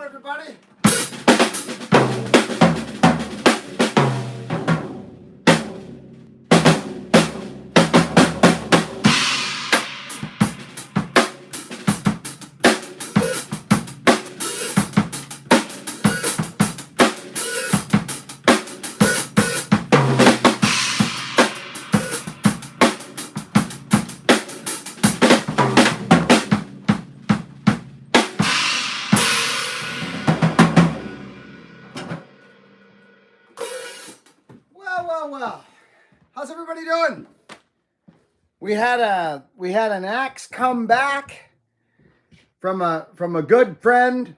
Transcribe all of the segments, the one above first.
on, everybody? Well. How's everybody doing? We had an axe come back from a good friend,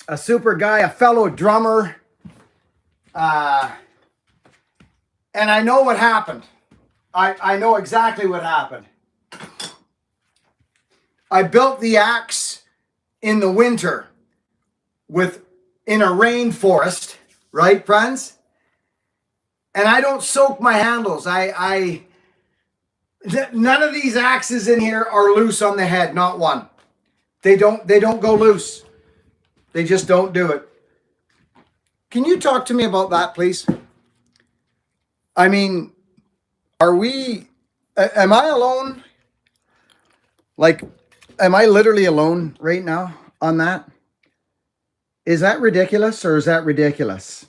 a super guy, a fellow drummer. And I know what happened. I know exactly what happened. I built the axe in the winter in a rainforest, right, friends? And I don't soak my handles. None of these axes in here are loose on the head, not one. They don't go loose. They just don't do it. Can you talk to me about that, please? I mean, am I alone? Like, am I literally alone right now on that? Is that ridiculous or is that ridiculous?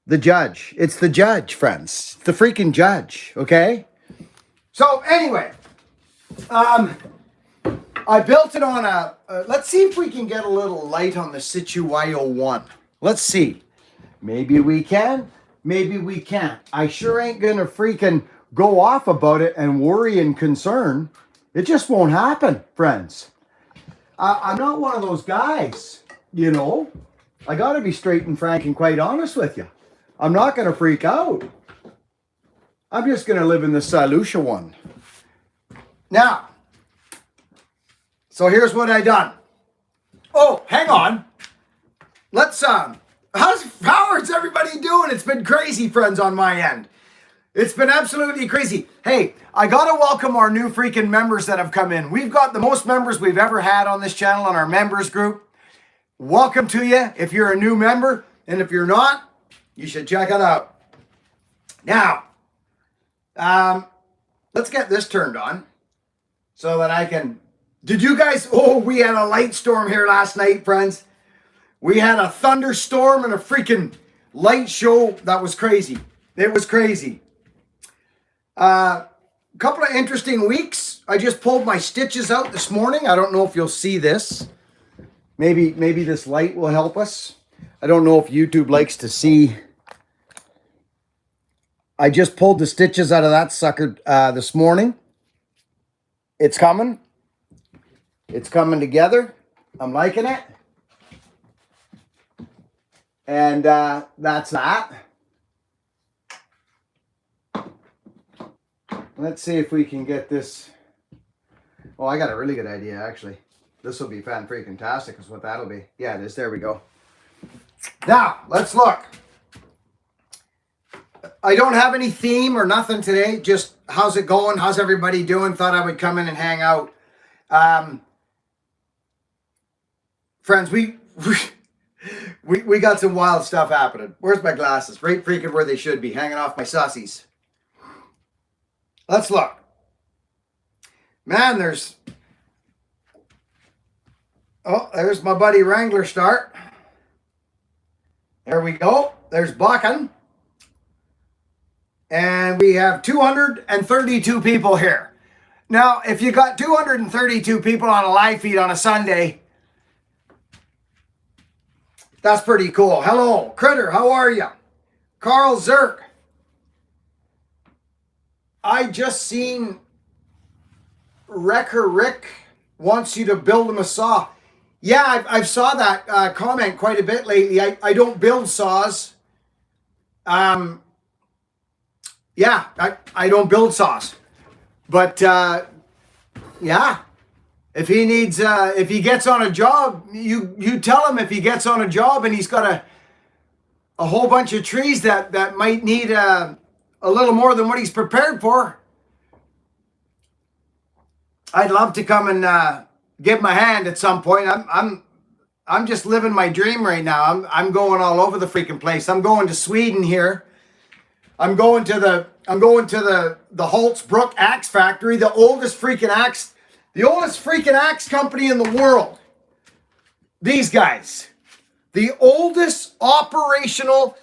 The judge. It's the judge, friends. The freaking judge, okay? So anyway, I built it on let's see if we can get a little light on the situation one. Let's see. Maybe we can, maybe we can't. I sure ain't gonna freaking go off about it and worry and concern. It just won't happen, friends. I'm not one of those guys, you know. I gotta be straight and frank and quite honest with you. I'm not going to freak out. I'm just going to live in the solution one. Now, so here's what I done. Oh, hang on. Let's, how is everybody doing? It's been crazy, friends, on my end. It's been absolutely crazy. Hey, I got to welcome our new freaking members that have come in. We've got the most members we've ever had on this channel on our members group. Welcome to you if you're a new member. And if you're not, you should check it out. Now, let's get this turned on so that I can... Did you guys... Oh, we had a light storm here last night, friends. We had a thunderstorm and a freaking light show. That was crazy. It was crazy. A couple of interesting weeks. I just pulled my stitches out this morning. I don't know if you'll see this. Maybe this light will help us. I don't know if YouTube likes to see. I just pulled the stitches out of that sucker this morning. It's coming. It's coming together. I'm liking it. And that's that. Let's see if we can get this. Oh, I got a really good idea, actually. This will be fan-freaking-tastic is what that'll be. Yeah, it is. There we go. Now, let's look. I don't have any theme or nothing today. Just how's it going? How's everybody doing? Thought I would come in and hang out. Friends, we got some wild stuff happening. Where's my glasses? Right freaking where they should be, hanging off my sussies. Let's look. Man, there's my buddy Wrangler Start. There we go. There's Buckin. And we have 232 people here. Now, if you got 232 people on a live feed on a Sunday, that's pretty cool. Hello, Critter, how are you? Carl Zirk. I just seen Wrecker Rick wants you to build him a saw. Yeah, I've saw that comment quite a bit lately. I don't build saws. Yeah, I don't build saws. But, yeah, if he needs, if he gets on a job, you tell him if he gets on a job and he's got a whole bunch of trees that might need a little more than what he's prepared for. I'd love to come and give him a hand at some point. I'm just living my dream right now. I'm going all over the freaking place. I'm going to Sweden here. I'm going to the Holtzbrook Axe Factory, the oldest freaking axe company in the world. These guys, the oldest operational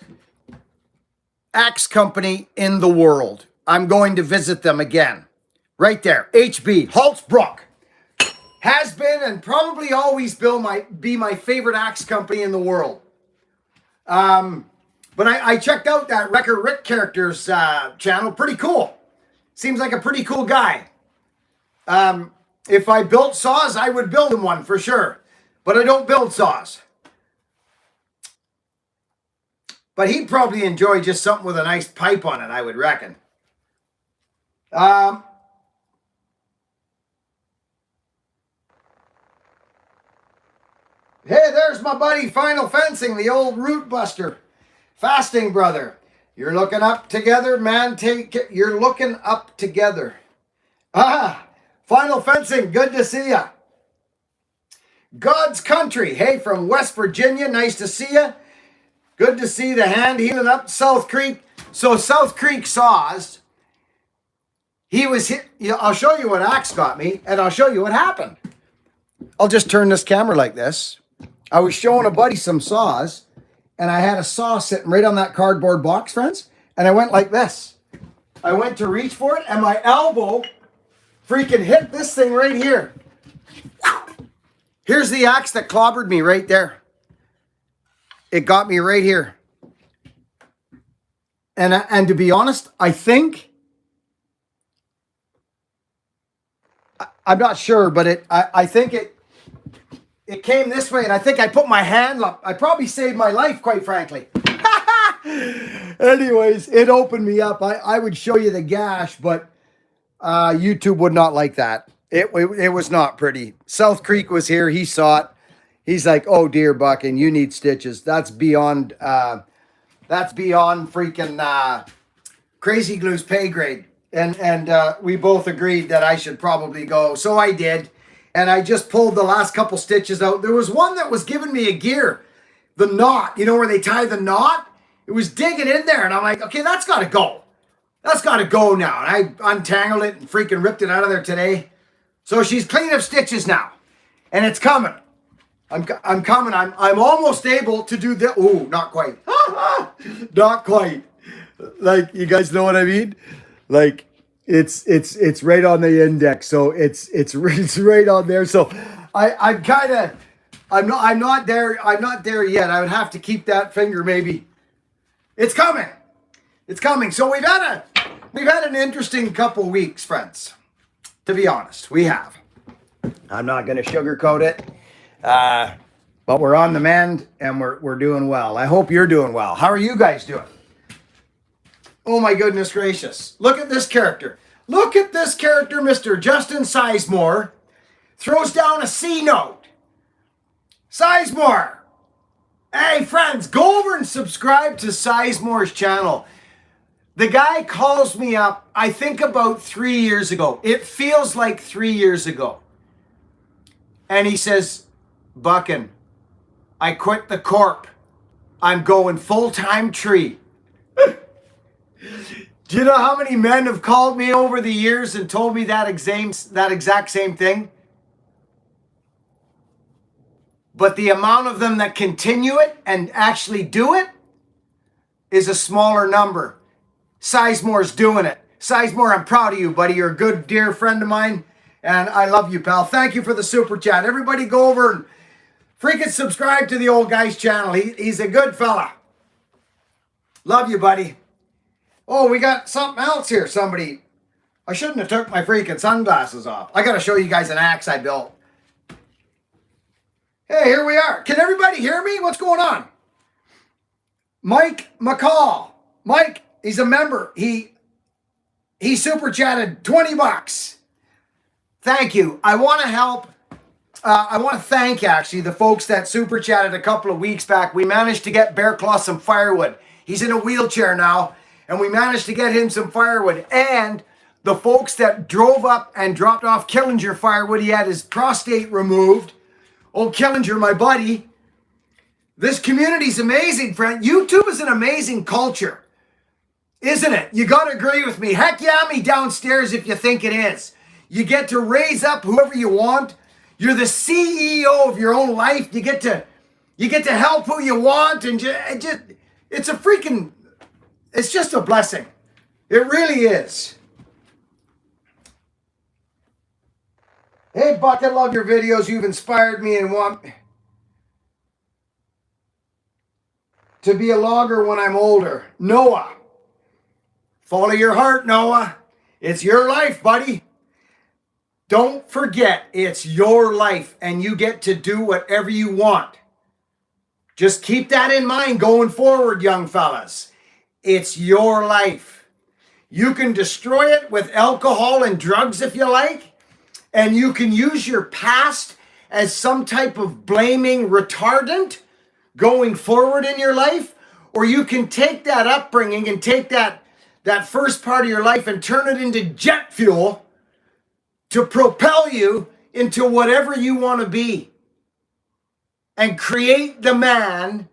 axe company in the world. I'm going to visit them again. Right there, HB, Holtzbrook. Has been and probably always be my favorite axe company in the world. But I checked out that Wrecker Rick Characters channel. Pretty cool. Seems like a pretty cool guy. If I built saws, I would build him one for sure. But I don't build saws. But he'd probably enjoy just something with a nice pipe on it, I would reckon. Hey, there's my buddy Final Fencing, the old root buster. Fasting brother. You're looking up together, man. You're looking up together. Final Fencing, good to see ya. God's Country. Hey, from West Virginia, nice to see ya. Good to see the hand healing up South Creek. So South Creek saws. He was hit. I'll show you what axe got me, and I'll show you what happened. I'll just turn this camera like this. I was showing a buddy some saws, and I had a saw sitting right on that cardboard box, friends, and I went like this. I went to reach for it, and my elbow freaking hit this thing right here. Here's the axe that clobbered me right there. It got me right here. And to be honest, I think, I'm not sure, but I think it came this way, and I think I put my hand up. I probably saved my life, quite frankly. Anyways, it opened me up. I would show you the gash, but YouTube would not like that. It was not pretty. South Creek was here. He saw it. He's like, "Oh dear, Buckin, you need stitches." That's beyond freaking Crazy Glue's pay grade. And we both agreed that I should probably go. So I did. And I just pulled the last couple stitches out. There was one that was giving me a gear. The knot, you know where they tie the knot? It was digging in there. And I'm like, okay, that's got to go. That's got to go now. And I untangled it and freaking ripped it out of there today. So she's clean of stitches now. And it's coming. I'm coming. I'm almost able to do this. Oh, not quite. Not quite. Like, you guys know what I mean? Like, it's right on the index, so it's right on there. So I'm not there yet. I would have to keep that finger maybe. It's coming. It's coming. So we've had an interesting couple weeks, friends. To be honest, we have. I'm not going to sugarcoat it, but we're on the mend and we're doing well. I hope you're doing well. How are you guys doing? Oh my goodness gracious. Look at this character. Look at this character, Mr. Justin Sizemore. Throws down a C note. Sizemore. Hey friends, go over and subscribe to Sizemore's channel. The guy calls me up, I think about 3 years ago. It feels like 3 years ago. And he says, "Buckin, I quit the corp. I'm going full-time tree." Do you know how many men have called me over the years and told me that exact same thing? But the amount of them that continue it and actually do it is a smaller number. Sizemore's doing it. Sizemore, I'm proud of you, buddy. You're a good, dear friend of mine, and I love you, pal. Thank you for the super chat. Everybody go over and freaking subscribe to the old guy's channel. He's a good fella. Love you, buddy. Oh, we got something else here. Somebody, I shouldn't have took my freaking sunglasses off. I got to show you guys an axe I built. Hey, here we are. Can everybody hear me? What's going on? Mike McCall. Mike, he's a member. He super chatted 20 bucks. Thank you. I want to help. I want to thank, actually, the folks that super chatted a couple of weeks back. We managed to get Bear Claw some firewood. He's in a wheelchair now. And we managed to get him some firewood. And the folks that drove up and dropped off Killinger firewood, he had his prostate removed. Old Killinger, my buddy, This community's amazing, friend. YouTube is an amazing culture, isn't it? You got to agree with me. Heck yeah, me downstairs if you think it is. You get to raise up whoever you want. You're the CEO of your own life. You get to help who you want, and it's just a blessing. It really is. Hey, Buck, I love your videos. You've inspired me and want to be a logger when I'm older. Noah, follow your heart, Noah. It's your life, buddy. Don't forget, it's your life, and you get to do whatever you want. Just keep that in mind going forward, young fellas. It's your life. You can destroy it with alcohol and drugs if you like, and you can use your past as some type of blaming retardant going forward in your life, or you can take that upbringing and take that first part of your life and turn it into jet fuel to propel you into whatever you want to be and create the man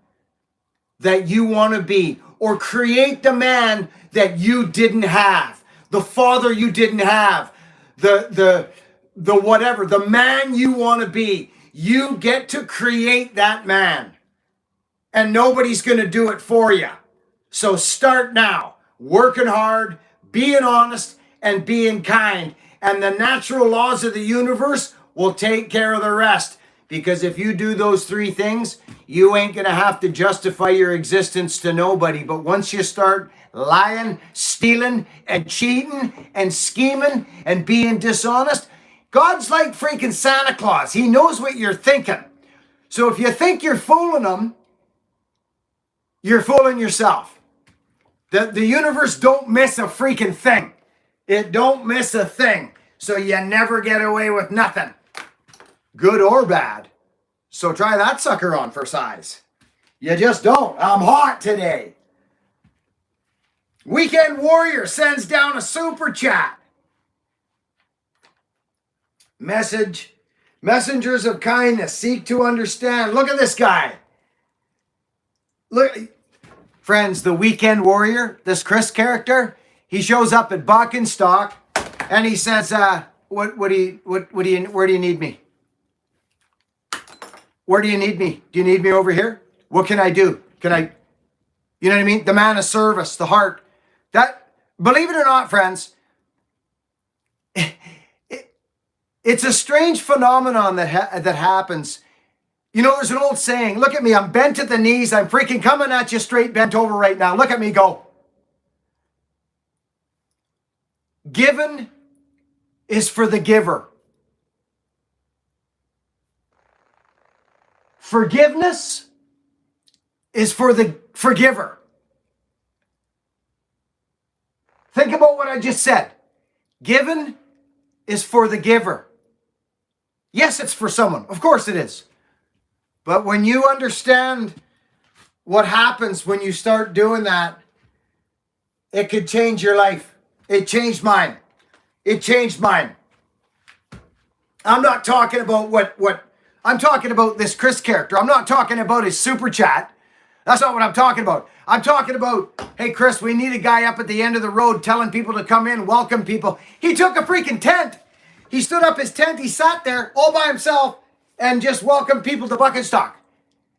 that you want to be, or create the man that you didn't have, the father you didn't have, the whatever, the man you want to be. You get to create that man, and nobody's going to do it for you. So start now, working hard, being honest, and being kind. And the natural laws of the universe will take care of the rest. Because if you do those three things, you ain't going to have to justify your existence to nobody. But once you start lying, stealing, and cheating, and scheming, and being dishonest, God's like freaking Santa Claus. He knows what you're thinking. So if you think you're fooling him, you're fooling yourself. The universe don't miss a freaking thing. It don't miss a thing. So you never get away with nothing, good or bad. So try that sucker on for size. You just don't. I'm hot today. Weekend Warrior sends down a super chat. Messengers of kindness seek to understand. Look at this guy. Look, friends, the Weekend Warrior, this Chris character, he shows up at Buckin Stock and he says, where do you need me? Where do you need me? Do you need me over here? What can I do? You know what I mean? The man of service, the heart. That, believe it or not, friends, it's a strange phenomenon that happens. You know, there's an old saying, look at me, I'm bent at the knees, I'm freaking coming at you straight bent over right now. Look at me go. Given is for the giver. Forgiveness is for the forgiver. Think about what I just said. Given is for the giver. Yes, it's for someone. Of course it is. But when you understand what happens when you start doing that, it could change your life. It changed mine. It changed mine. I'm not talking about what I'm talking about this Chris character. I'm not talking about his super chat. That's not what I'm talking about. I'm talking about, hey, Chris, we need a guy up at the end of the road telling people to come in, welcome people. He took a freaking tent. He stood up his tent. He sat there all by himself and just welcomed people to Buckin Stock.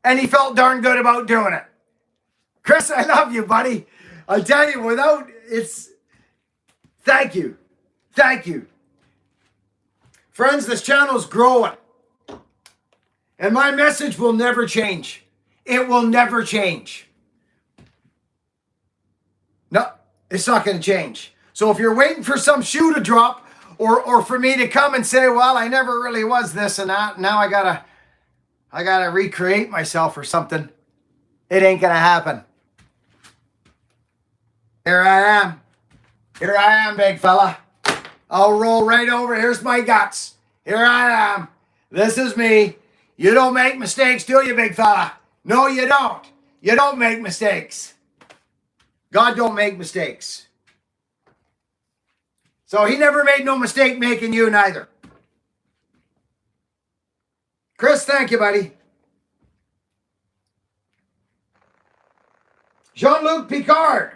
And he felt darn good about doing it. Chris, I love you, buddy. I tell you, thank you. Thank you. Friends, this channel's growing. And my message will never change. It will never change. No, it's not going to change. So if you're waiting for some shoe to drop or for me to come and say, well, I never really was this and that, now I gotta recreate myself or something, it ain't going to happen. Here I am. Here I am, big fella. I'll roll right over. Here's my guts. Here I am. This is me. You don't make mistakes, do you, big fella? No, you don't. You don't make mistakes. God don't make mistakes. So he never made no mistake making you neither. Chris, thank you, buddy. Jean-Luc Picard.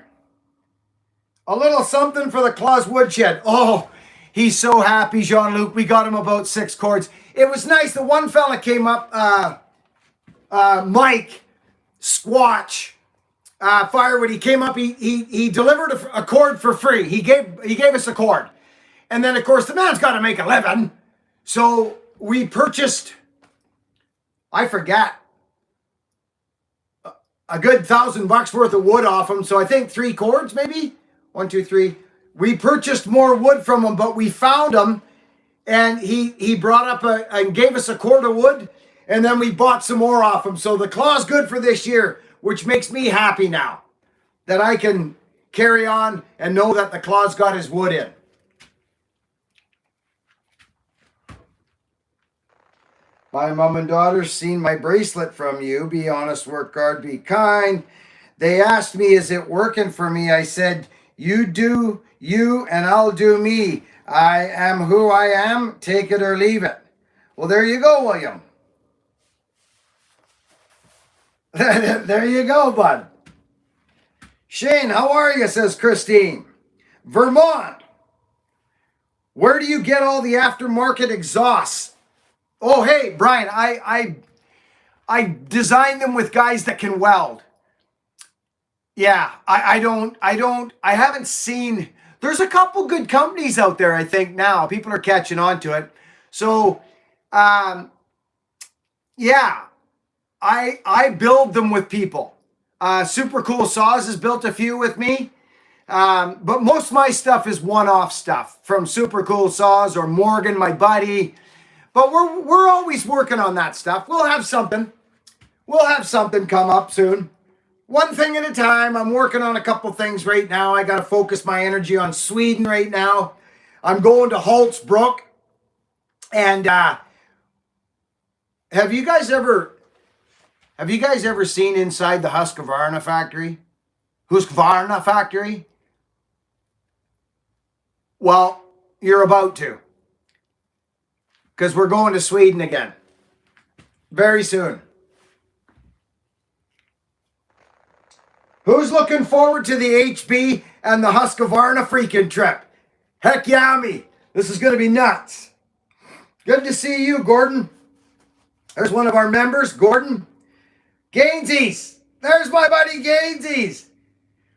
A little something for the Claus Woodshed. Oh, he's so happy, Jean-Luc. We got him about 6 cords. It was nice. The one fella came up, Mike Squatch, Firewood. He came up. He delivered a cord for free. He gave us a cord, and then of course the man's got to make a living. So we purchased, I forget, a good $1,000 worth of wood off him. So I think 3 cords, maybe 1, 2, 3. We purchased more wood from him, but we found him, and he brought up and gave us a cord of wood, and then we bought some more off him. So the claw's good for this year, which makes me happy now that I can carry on and know that the claw's got his wood in. My mom and daughter seen my bracelet from you. Be honest, work hard, be kind. They asked me, is it working for me? I said, you do you and I'll do me. I am who I am. Take it or leave it. Well, there you go, William. There you go, bud. Shane, how are you? Says Christine. Vermont. Where do you get all the aftermarket exhausts? Oh, hey, Brian, I designed them with guys that can weld. Yeah, I haven't seen, there's a couple good companies out there, I think now. People are catching on to it. So, yeah, I build them with people. Super Cool Saws has built a few with me. But most of my stuff is one-off stuff from Super Cool Saws or Morgan, my buddy. But we're always working on that stuff. We'll have something. We'll have something come up soon. One thing at a time. I'm working on a couple things right now. I got to focus my energy on Sweden right now. I'm going to Holtzbrook. And have you guys ever seen inside the Husqvarna factory? Husqvarna factory? Well, you're about to. Because we're going to Sweden again. Very soon. Who's looking forward to the HB and the Husqvarna freaking trip? Heck yeah, me. This is going to be nuts. Good to see you, Gordon. There's one of our members, Gordon. Gainsies. There's my buddy Gainsies.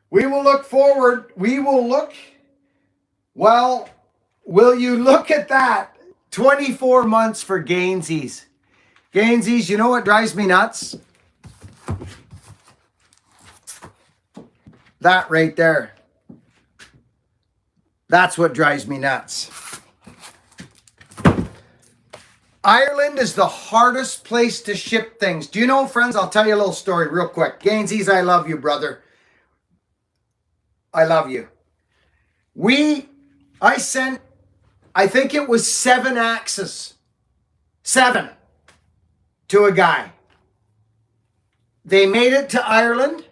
We will look forward. Well, will you look at that? 24 months for Gainsies. Gainsies, you know what drives me nuts? That right there. That's what drives me nuts. Ireland is the hardest place to ship things. Do you know, friends? I'll tell you a little story real quick. Gainsies, I love you, brother. I love you. I sent, I think it was 7 axes. 7 to a guy. They made it to Ireland.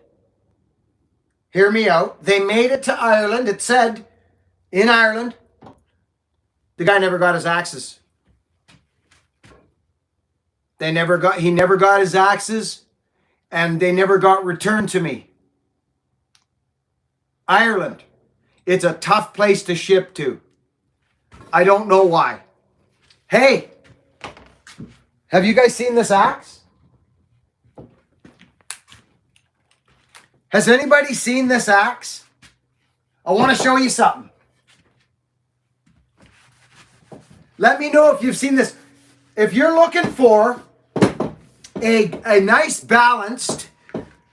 Hear me out. They made it to Ireland. It said in Ireland, the guy never got his axes. He never got his axes, and they never got returned to me. Ireland. It's a tough place to ship to. I don't know why. Hey, have you guys seen this axe? Has anybody seen this axe? I want to show you something. Let me know if you've seen this. If you're looking for a nice balanced,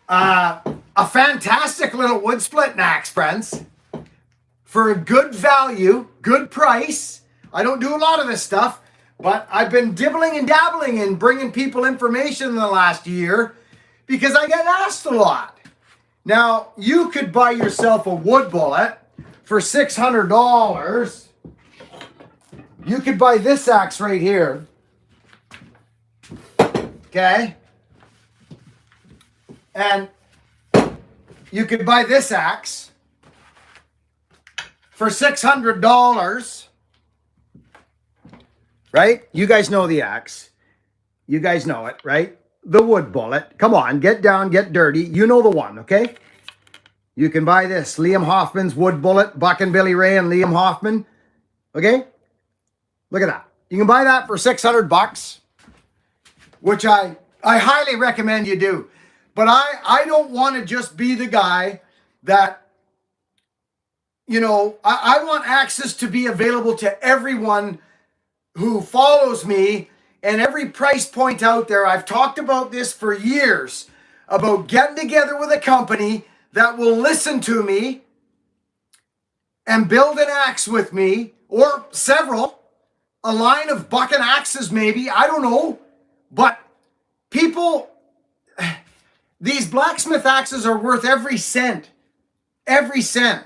a fantastic little wood splitting axe, friends, for a good value, good price. I don't do a lot of this stuff, but I've been dibbling and dabbling and bringing people information in the last year because I get asked a lot. Now, you could buy yourself a wood bullet for $600. You could buy this axe right here. Okay? And you could buy this axe for $600. Right? You guys know the axe. You guys know it, right? The wood bullet. Come on, get down, get dirty. You know the one, okay? You can buy this. Liam Hoffman's Wood Bullet, Buckin Billy Ray and Liam Hoffman. Okay? Look at that. You can buy that for $600, which I highly recommend you do. But I don't want to just be the guy that, you know, I want access to be available to everyone who follows me and every price point out there. I've talked about this for years, about getting together with a company that will listen to me and build an axe with me, or several, a line of Buckin axes maybe, I don't know. But people, these blacksmith axes are worth every cent. Every cent.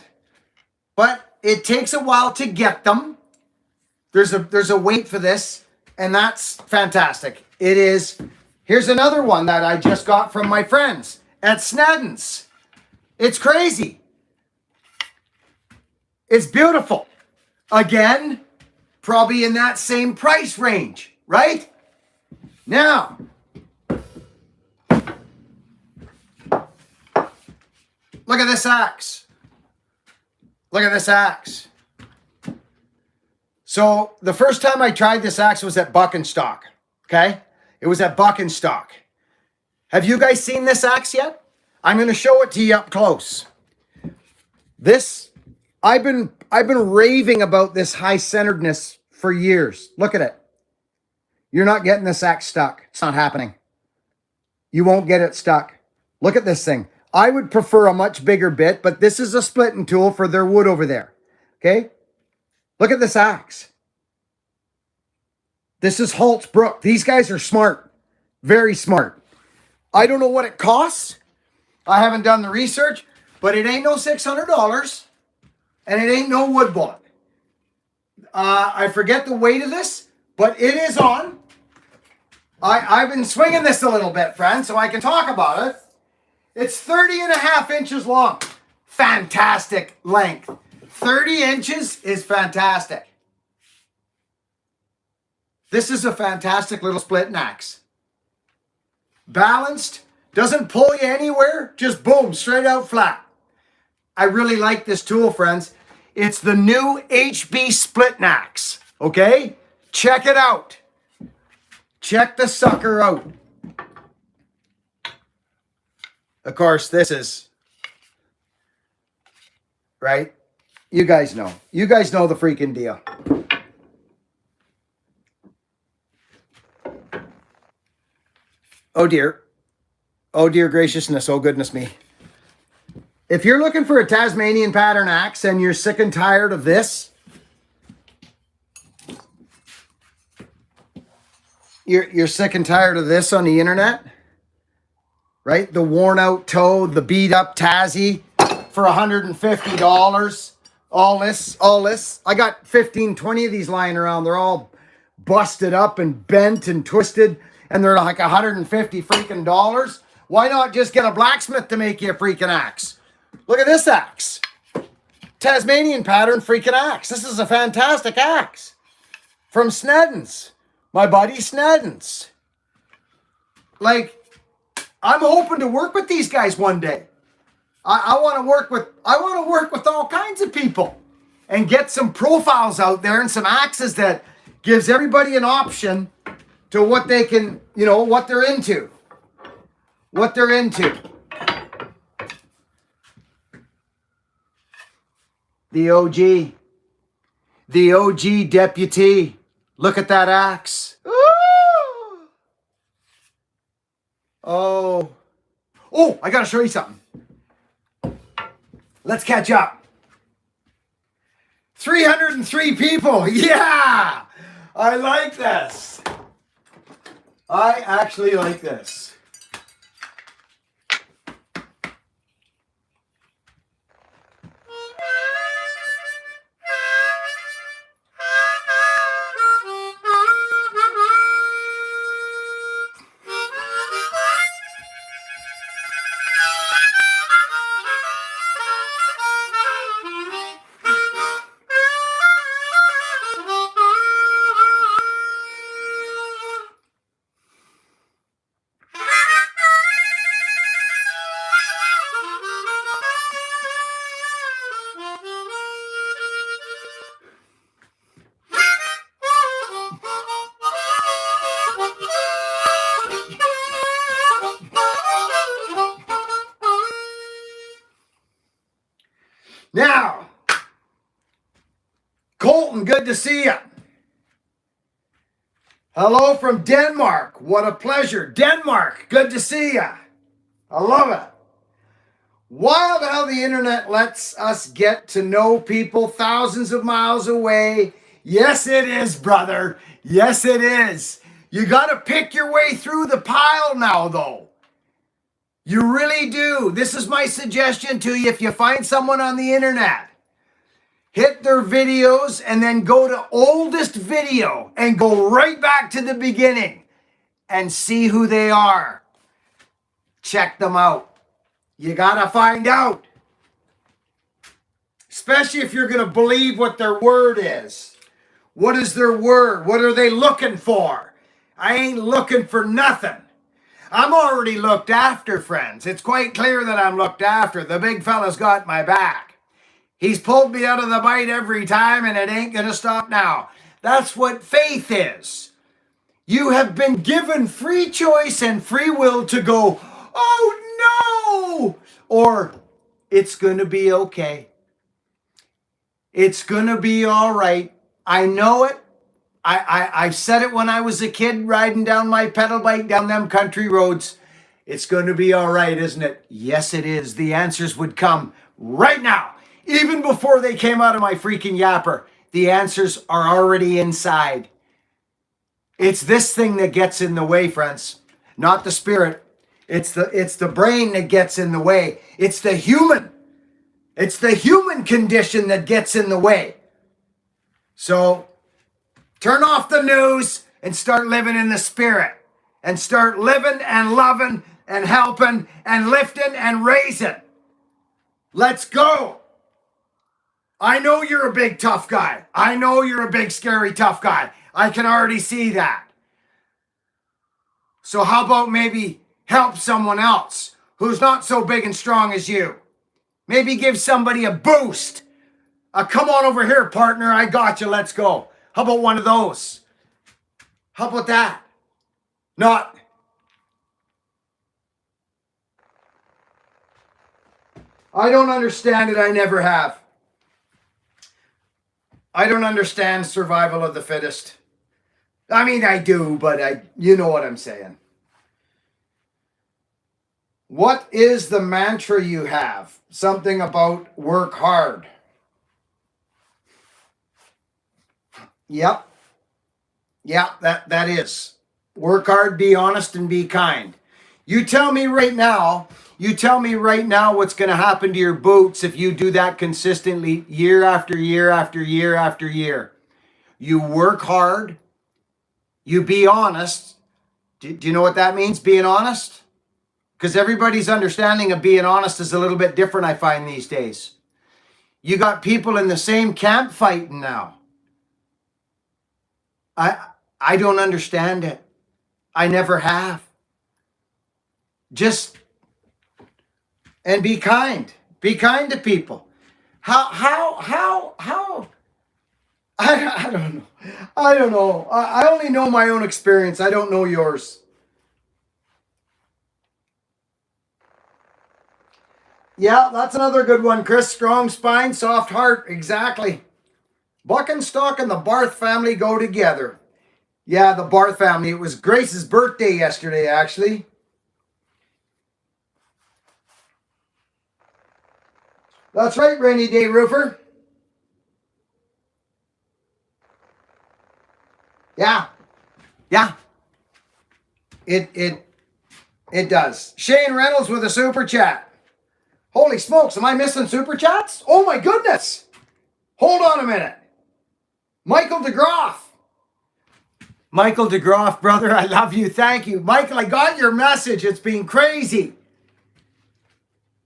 But it takes a while to get them. There's a wait for this, and that's fantastic. It is. Here's another one that I just got from my friends at Snedden's. It's crazy. It's beautiful. Again, probably in that same price range, right? Now, look at this axe. Look at this axe. So the first time I tried this axe was at Buckin Stock, okay? It was at Buckin Stock. Have you guys seen this axe yet? I'm going to show it to you up close. This, I've been raving about this high-centeredness for years. Look at it. You're not getting this axe stuck. It's not happening. You won't get it stuck. Look at this thing. I would prefer a much bigger bit, but this is a splitting tool for their wood over there. Okay? Look at this axe. This is Holtz Brook. These guys are smart. Very smart. I don't know what it costs. I haven't done the research, but it ain't no $600, and it ain't no wood bullet. I forget the weight of this, but it is on. I've been swinging this a little bit, friends, so I can talk about it. It's 30.5 inches long. Fantastic length. 30 inches is fantastic. This is a fantastic little split axe. Balanced, doesn't pull you anywhere, just boom, straight out flat. I really like this tool, friends. It's the new HB split axe, okay? Check it out. Check the sucker out. Of course, this is, right? You guys know. You guys know the freaking deal. Oh dear. Oh dear graciousness. Oh goodness me. If you're looking for a Tasmanian pattern axe and you're sick and tired of this, you're sick and tired of this on the internet, right? The worn out toe, the beat up Tassie for $150. All this. I got 15, 20 of these lying around. They're all busted up and bent and twisted, and they're like 150 freaking dollars. Why not just get a blacksmith to make you a freaking axe? Look at this axe. Tasmanian pattern freaking axe. This is a fantastic axe. From Snedden's. My buddy Snedden's. Like, I'm hoping to work with these guys one day. I want to work with all kinds of people and get some profiles out there and some axes that gives everybody an option to what they can, you know, what they're into. What they're into. The OG. The OG deputy. Look at that axe. Ooh. Oh. Oh, I got to show you something. Let's catch up. 303 people. Yeah. I like this. I actually like this. Now, Colton, good to see you. Hello from Denmark. What a pleasure. Denmark, good to see you. I love it. Wild how the internet lets us get to know people thousands of miles away. Yes, it is, brother. Yes, it is. You got to pick your way through the pile now, though. You really do. This is my suggestion to you. If you find someone on the internet, hit their videos and then go to oldest video and go right back to the beginning and see who they are. Check them out. You got to find out. Especially if you're going to believe what their word is. What is their word? What are they looking for? I ain't looking for nothing. I'm already looked after, friends. It's quite clear that I'm looked after. The big fella's got my back. He's pulled me out of the bite every time, and it ain't going to stop now. That's what faith is. You have been given free choice and free will to go, oh no, or it's going to be okay. It's going to be all right. I know it. I said it when I was a kid riding down my pedal bike down them country roads. It's going to be all right, isn't it? Yes, it is. The answers would come right now. Even before they came out of my freaking yapper, the answers are already inside. It's this thing that gets in the way, friends, not the spirit. It's the brain that gets in the way. It's the human condition that gets in the way. So turn off the news and start living in the spirit. And start living and loving and helping and lifting and raising. Let's go. I know you're a big tough guy. I know you're a big scary tough guy. I can already see that. So how about maybe help someone else who's not so big and strong as you? Maybe give somebody a boost. Come on over here, partner. I got you. Let's go. How about one of those? How about that? Not. I don't understand it. I never have. I don't understand survival of the fittest. I mean, I do, but you know what I'm saying. What is the mantra you have? Something about work hard. Yep. Yeah, that is. Work hard, be honest, and be kind. You tell me right now what's going to happen to your boots if you do that consistently year after year after year after year. You work hard. You be honest. Do you know what that means, being honest? Because everybody's understanding of being honest is a little bit different, I find, these days. You got people in the same camp fighting now. I don't understand it. I never have. Just, and be kind. Be kind to people. How, I don't know. I don't know. I only know my own experience. I don't know yours. Yeah, that's another good one, Chris. Strong spine, soft heart. Exactly. Buckin, Stock, and the Barth family go together. Yeah, the Barth family. It was Grace's birthday yesterday, actually. That's right, Rainy Day Roofer. Yeah. Yeah. It does. Shane Reynolds with a super chat. Holy smokes, am I missing super chats? Oh my goodness. Hold on a minute. Michael DeGroff. Michael DeGroff, brother, I love you. Thank you. Michael, I got your message. It's been crazy.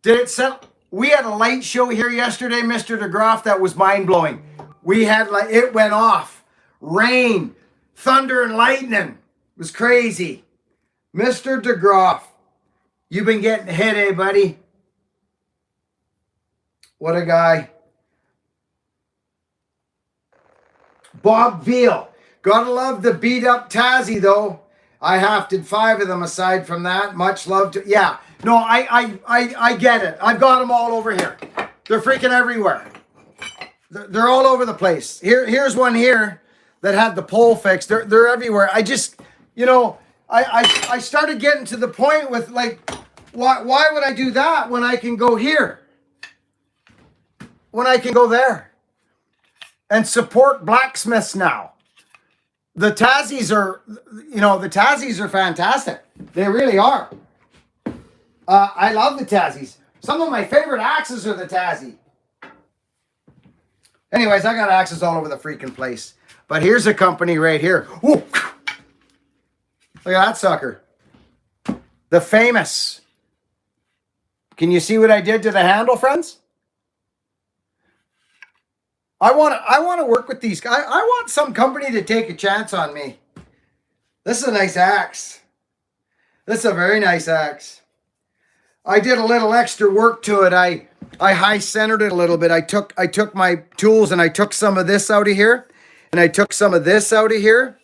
Did it sell? We had a light show here yesterday, Mr. DeGroff, that was mind-blowing. We had, like, it went off. Rain, thunder, and lightning. It was crazy. Mr. DeGroff, you've been getting hit, eh, buddy? What a guy. Bob Veal. Gotta love the beat up Tassie, though. I hafted 5 of them aside from that. Much love to... Yeah. No, I get it. I've got them all over here. They're freaking everywhere. They're all over the place. Here's one here that had the pole fixed. They're everywhere. I just, you know, I started getting to the point with like, why would I do that when I can go here? When I can go there and support blacksmiths now. The Tassies are, you know, the Tassies are fantastic. They really are. I love the Tassies. Some of my favorite axes are the Tassie. Anyways, I got axes all over the freaking place. But here's a company right here. Ooh. Look at that sucker. The famous. Can you see what I did to the handle, friends? I want to work with these guys. I want some company to take a chance on me. This is a nice axe. This is a very nice axe. I did a little extra work to it. I high centered it a little bit. I took my tools and I took some of this out of here, and I took some of this out of here,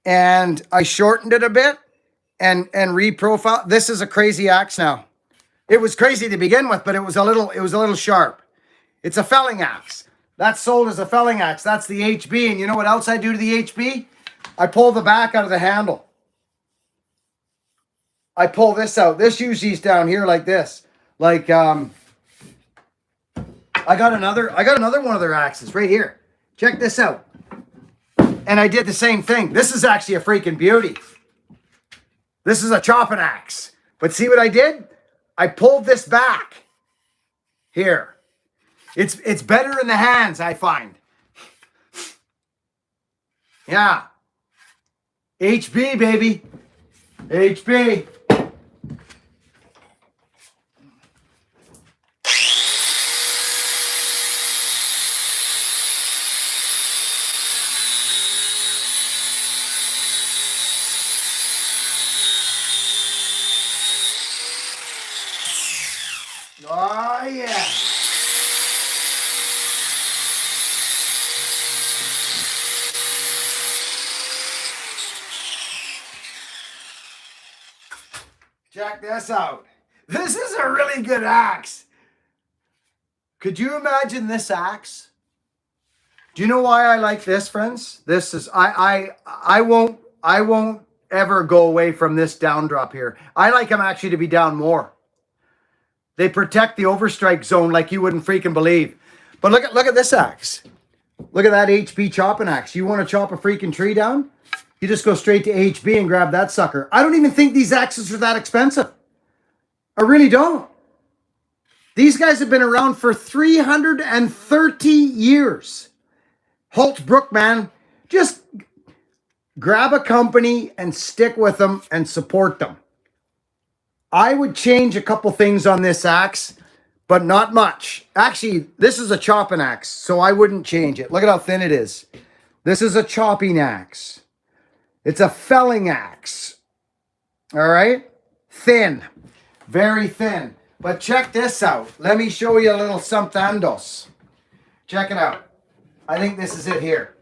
and I shortened it a bit and reprofiled. This is a crazy axe now. It was crazy to begin with, but it was a little sharp. It's a felling axe. That's sold as a felling axe. That's the HB. And you know what else I do to the HB? I pull the back out of the handle. I pull this out. This usually is down here like this. Like I got another one of their axes right here. Check this out. And I did the same thing. This is actually a freaking beauty. This is a chopping axe. But see what I did? I pulled this back here. It's better in the hands, I find. Yeah. HB, baby. HB. Oh, yeah. Check this out. This is a really good axe. Could you imagine this axe? Do you know why I like this, friends? This is I won't ever go away from this down drop here. I like them actually to be down more. They protect the overstrike zone like you wouldn't freaking believe. But look at this axe. Look at that HB chopping axe. You want to chop a freaking tree down? You just go straight to HB and grab that sucker. I don't even think these axes are that expensive. I really don't. These guys have been around for 330 years. Holtzbrook, man, just grab a company and stick with them and support them. I would change a couple things on this axe, but not much. Actually, this is a chopping axe, so I wouldn't change it. Look at how thin it is. This is a chopping axe. It's a felling axe. All right? Thin. Very thin. But check this out. Let me show you a little something. Check it out. I think this is it here.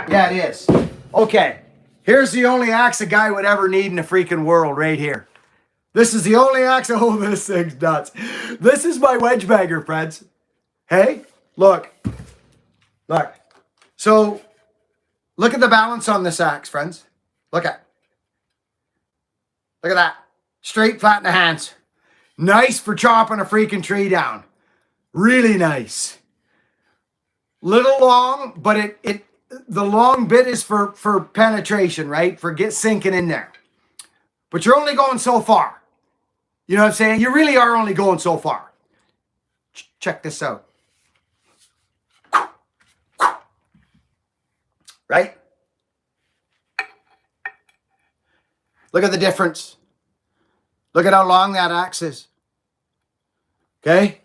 Yeah, it is. Okay. Here's the only axe a guy would ever need in the freaking world right here. This is the only axe. Oh, this thing's nuts. This is my wedge bagger, friends. Hey, look. Look. So, look at the balance on this axe, friends. Look at that. Straight, flat in the hands. Nice for chopping a freaking tree down. Really nice. Little long, but the long bit is for penetration, right? For sinking in there. But you're only going so far. You know what I'm saying? You really are only going so far. Check this out. Right? Look at the difference. Look at how long that axe is. Okay?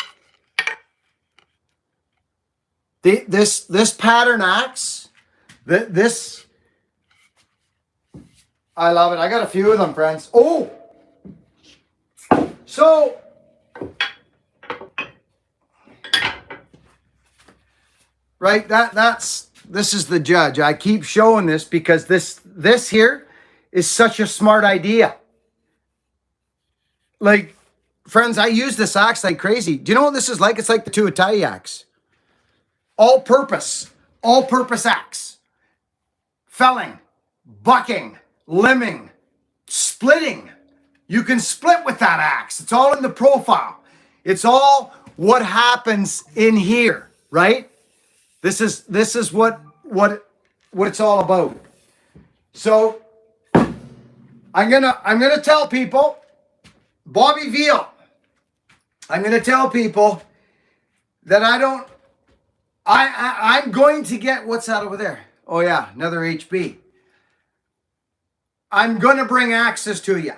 This pattern axe, this, I love it. I got a few of them, friends. Oh! So, right, this is the judge. I keep showing this because this here is such a smart idea. Like, friends, I use this axe like crazy. Do you know what this is like? It's like the Tuatai axe. All-purpose axe. Felling, bucking, limbing, splitting. You can split with that axe. It's all in the profile. It's all what happens in here, right? This is what it's all about. So I'm gonna tell people, Bobby Veal, I'm gonna tell people that I'm going to get, what's that over there? Oh yeah, another HB. I'm gonna bring axes to you.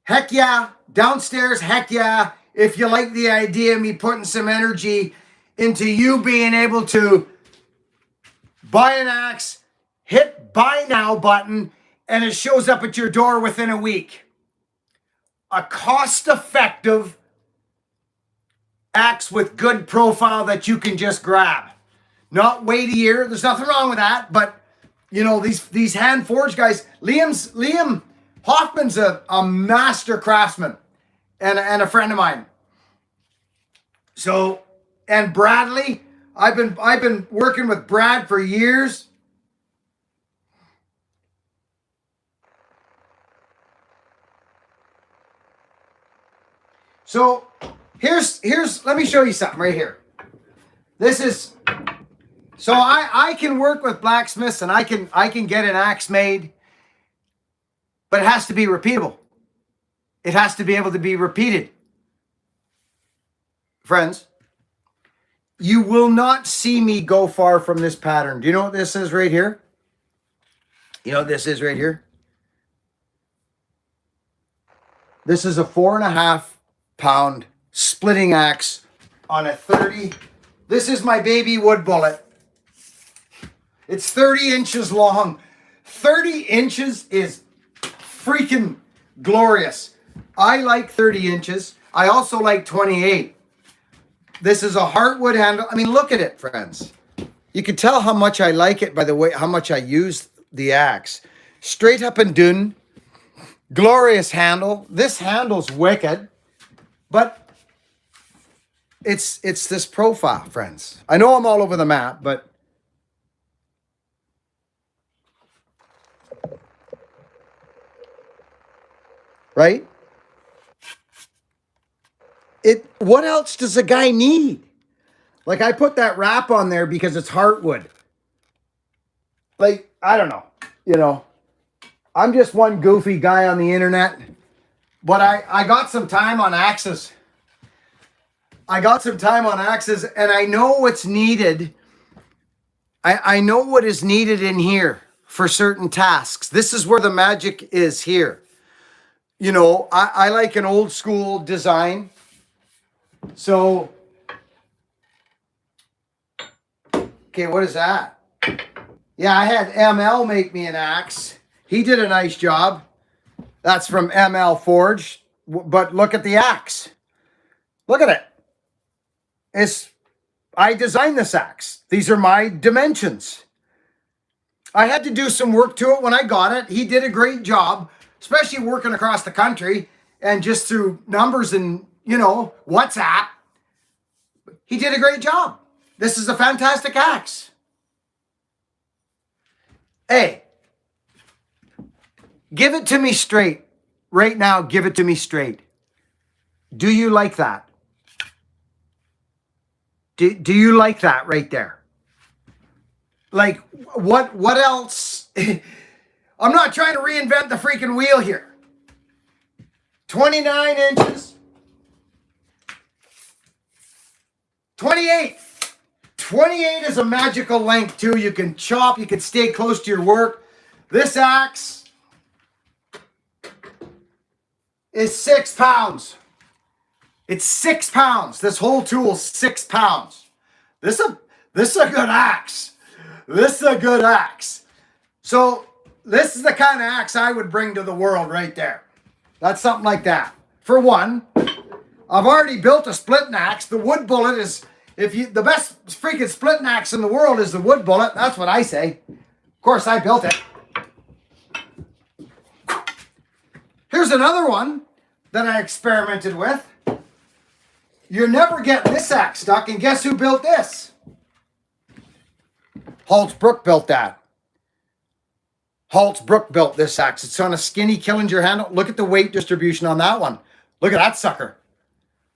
Heck yeah, downstairs, heck yeah. If you like the idea of me putting some energy into you being able to buy an axe, hit buy now button, and it shows up at your door within a week. A cost-effective axe with good profile that you can just grab. Not wait a year. There's nothing wrong with that, but you know, these hand forged guys, Liam Hoffman's a master craftsman and a friend of mine. So, and Bradley, I've been working with Brad for years. So here's let me show you something right here. This is, so I can work with blacksmiths and I can get an axe made, but it has to be repeatable. It has to be able to be repeated. Friends, you will not see me go far from this pattern. Do you know what this is right here? You know what this is right here? This is a 4.5 pound splitting axe on a 30. This is my baby wood bullet. It's 30 inches long. 30 inches is freaking glorious. I like 30 inches. I also like 28. This is a heartwood handle. I mean, look at it, friends. You can tell how much I like it by the way, how much I use the axe. Straight up and down. Glorious handle. This handle's wicked, but it's this profile, friends. I know I'm all over the map, but right? What else does a guy need? Like, I put that wrap on there because it's heartwood. Like, I don't know. You know, I'm just one goofy guy on the internet. But I got some time on axes. I got some time on axes, and I know what's needed. I know what is needed in here for certain tasks. This is where the magic is here. You know, I like an old school design. So, okay, what is that? Yeah, I had ML make me an axe. He did a nice job. That's from ML Forge. But look at the axe. Look at it. I designed this axe. These are my dimensions. I had to do some work to it when I got it. He did a great job, especially working across the country and just through numbers and, you know, WhatsApp. He did a great job. This is a fantastic axe. Hey, give it to me straight. Right now, give it to me straight. Do you like that? Do you like that right there? Like, what else? I'm not trying to reinvent the freaking wheel here. 29 inches. 28. 28 is a magical length too. You can chop, you can stay close to your work. This axe is 6 pounds. It's 6 pounds. This whole tool is 6 pounds. This is a good axe. This is a good axe. So this is the kind of axe I would bring to the world right there. That's something like that. For one, I've already built a splitting axe. The wood bullet is, the best freaking splitting axe in the world is the wood bullet. That's what I say. Of course, I built it. Here's another one. that I experimented with. You're never getting this axe stuck, and guess who built this? Haltz-Brook built that. Haltz-Brook built this axe. It's on a skinny Killinger handle. Look at the weight distribution on that one. Look at that sucker.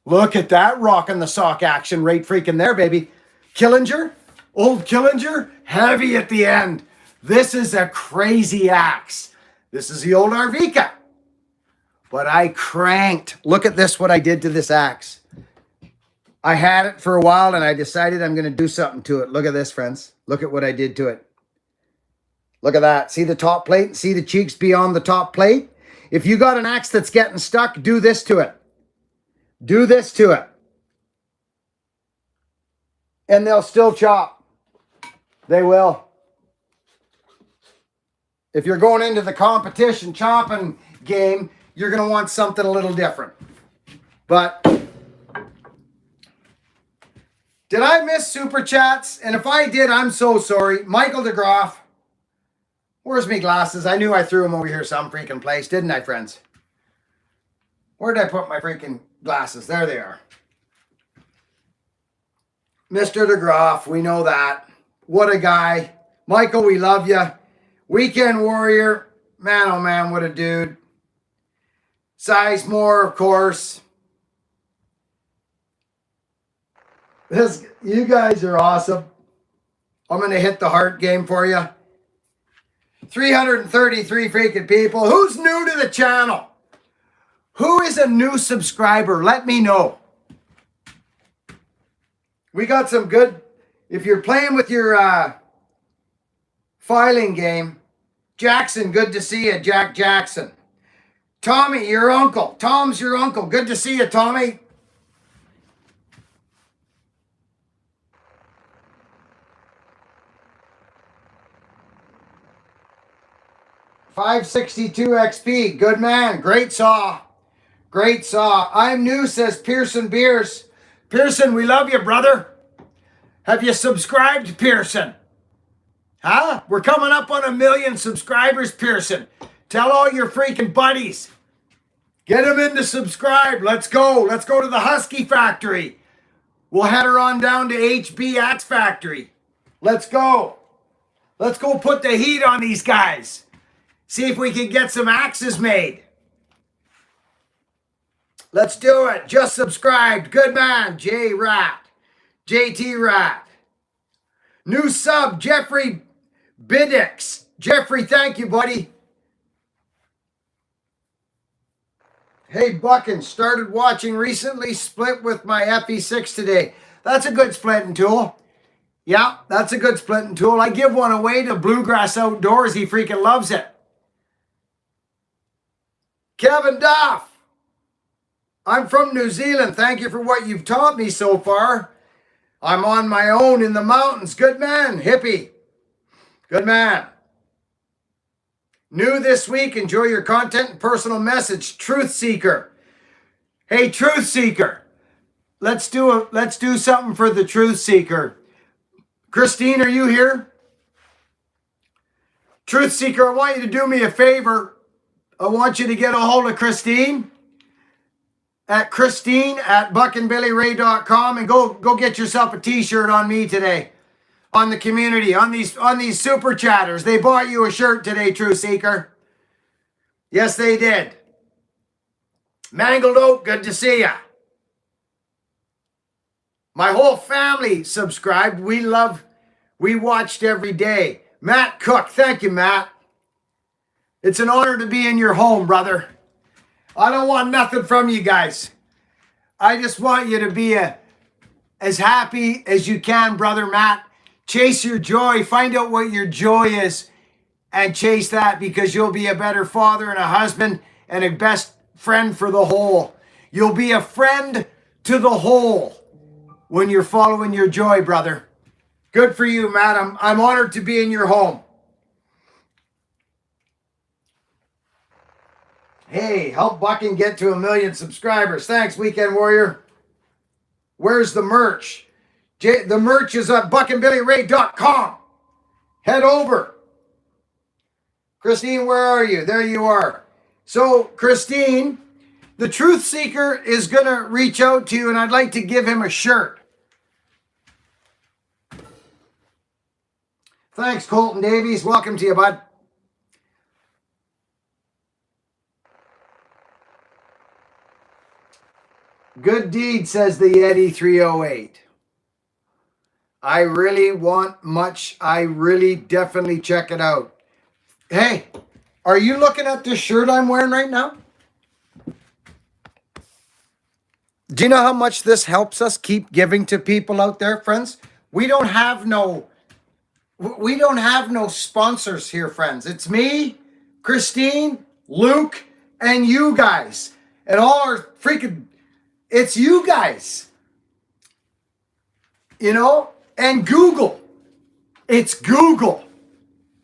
Look at that rocking the sock action right freaking there, baby. Killinger, old Killinger, heavy at the end. This is a crazy axe. This is the old Arvika. But I cranked. Look at this, what I did to this axe. I had it for a while and I decided I'm going to do something to it. Look at this, friends. Look at what I did to it. Look at that. See the top plate? See the cheeks beyond the top plate? If you got an axe that's getting stuck, do this to it. Do this to it. And they'll still chop. They will. If you're going into the competition chopping game, you're going to want something a little different. But did I miss Super Chats? And if I did, I'm so sorry. Michael DeGroff. Where's me glasses? I knew I threw them over here some freaking place, didn't I, friends? Where did I put my freaking glasses? There they are. Mr. DeGroff, we know that. What a guy. Michael, we love you. Weekend Warrior. Man, oh man, what a dude. Sizemore, of course. You guys are awesome. I'm going to hit the heart game for you. 333 freaking people. Who's new to the channel? Who is a new subscriber? Let me know. We got some good. If you're playing with your filing game, Jackson, good to see you, Jack Jackson. Tommy, your uncle. Tom's your uncle. Good to see you, Tommy. $562 XP. Good man. Great saw. Great saw. I'm new, says Pearson Beers. Pearson, we love you, brother. Have you subscribed, Pearson? Huh? We're coming up on 1 million subscribers, Pearson. Tell all your freaking buddies. Get them in to subscribe. Let's go. Let's go to the Husky Factory. We'll head her on down to HB Axe Factory. Let's go. Let's go put the heat on these guys. See if we can get some axes made. Let's do it. Just subscribed. Good man. J Rat. JT Rat. New sub, Jeffrey Biddix. Jeffrey, thank you, buddy. Hey, Buckin, started watching recently. Split with my FE6 today. That's a good splitting tool. Yeah, that's a good splitting tool. I give one away to Bluegrass Outdoors. He freaking loves it. Kevin Duff. I'm from New Zealand. Thank you for what you've taught me so far. I'm on my own in the mountains. Good man, hippie. Good man. New this week. Enjoy your content and personal message. Truth Seeker. Hey, Truth Seeker. Let's do something for the Truth Seeker. Christine, are you here? Truth Seeker, I want you to do me a favor. I want you to get a hold of Christine at buckinbillyray.com and go get yourself a t-shirt on me today, on the community, on these super chatters. They bought you a shirt today, Truth Seeker. Yes, they did. Mangled Oak, good to see ya. My whole family subscribed. We watched every day. Matt Cook, thank you, Matt. It's an honor to be in your home, brother. I don't want nothing from you guys. I just want you to be as happy as you can, brother Matt. Chase your joy. Find out what your joy is and chase that, because you'll be a better father and a husband and a best friend for the whole. You'll be a friend to the whole when you're following your joy, brother. Good for you, Matt. I'm honored to be in your home. Hey, help Buckin get to 1 million subscribers. Thanks, Weekend Warrior. Where's the merch? The merch is at buckinbillyray.com. Head over. Christine, where are you? There you are. So, Christine, The truth seeker is going to reach out to you, and I'd like to give him a shirt. Thanks, Colton Davies. Welcome to you, bud. Good deed, says the Yeti 308. I really want much. I really definitely check it out. Hey, are you looking at this shirt I'm wearing right now? Do you know how much this helps us keep giving to people out there, friends? We don't have no sponsors here, friends. It's me, Christine, Luke, and you guys. And all our freaking, it's you guys. You know? And Google. It's Google.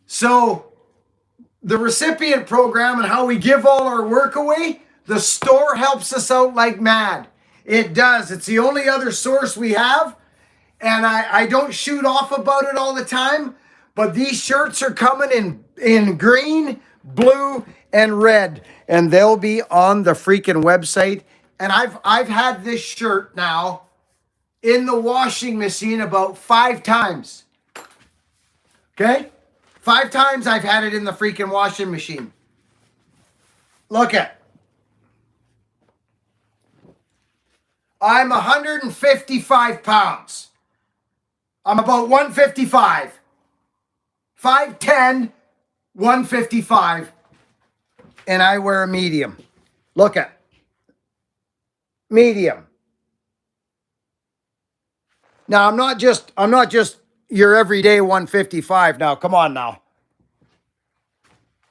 So the recipient program and how we give all our work away, the store helps us out like mad. It does. It's the only other source we have. And I don't shoot off about it all the time. But these shirts are coming in green, blue, and red. And they'll be on the freaking website. And I've had this shirt now in the washing machine about 5 times. Okay? 5 times I've had it in the freaking washing machine. Look at. I'm 155 pounds. I'm about 155. 5'10", 155. And I wear a medium. Look at. Medium. Now, I'm not just your everyday 155 now. Come on now.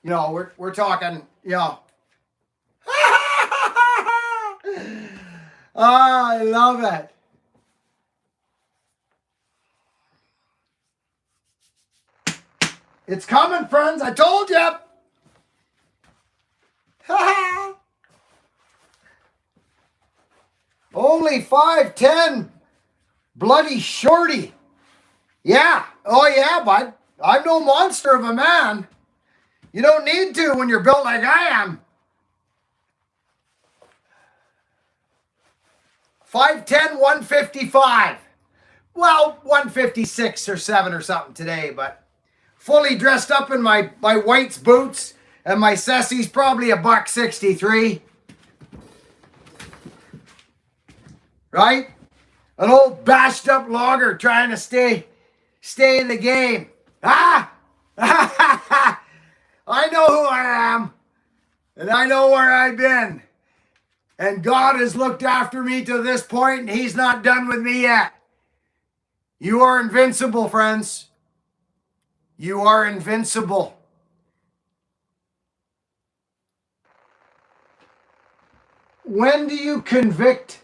You know, we're talking, you know. Oh, I love it. It's coming, friends. I told you. Only 5'10", bloody shorty. Yeah. Oh, yeah, bud. I'm no monster of a man. You don't need to when you're built like I am. 5'10", 155. Well, 156 or 7 or something today, but fully dressed up in my whites boots and my Sessies, probably $1.63. Right? An old bashed up logger trying to stay in the game. Ah! I know who I am. And I know where I've been. And God has looked after me to this point, and He's not done with me yet. You are invincible, friends. You are invincible. When do you convict?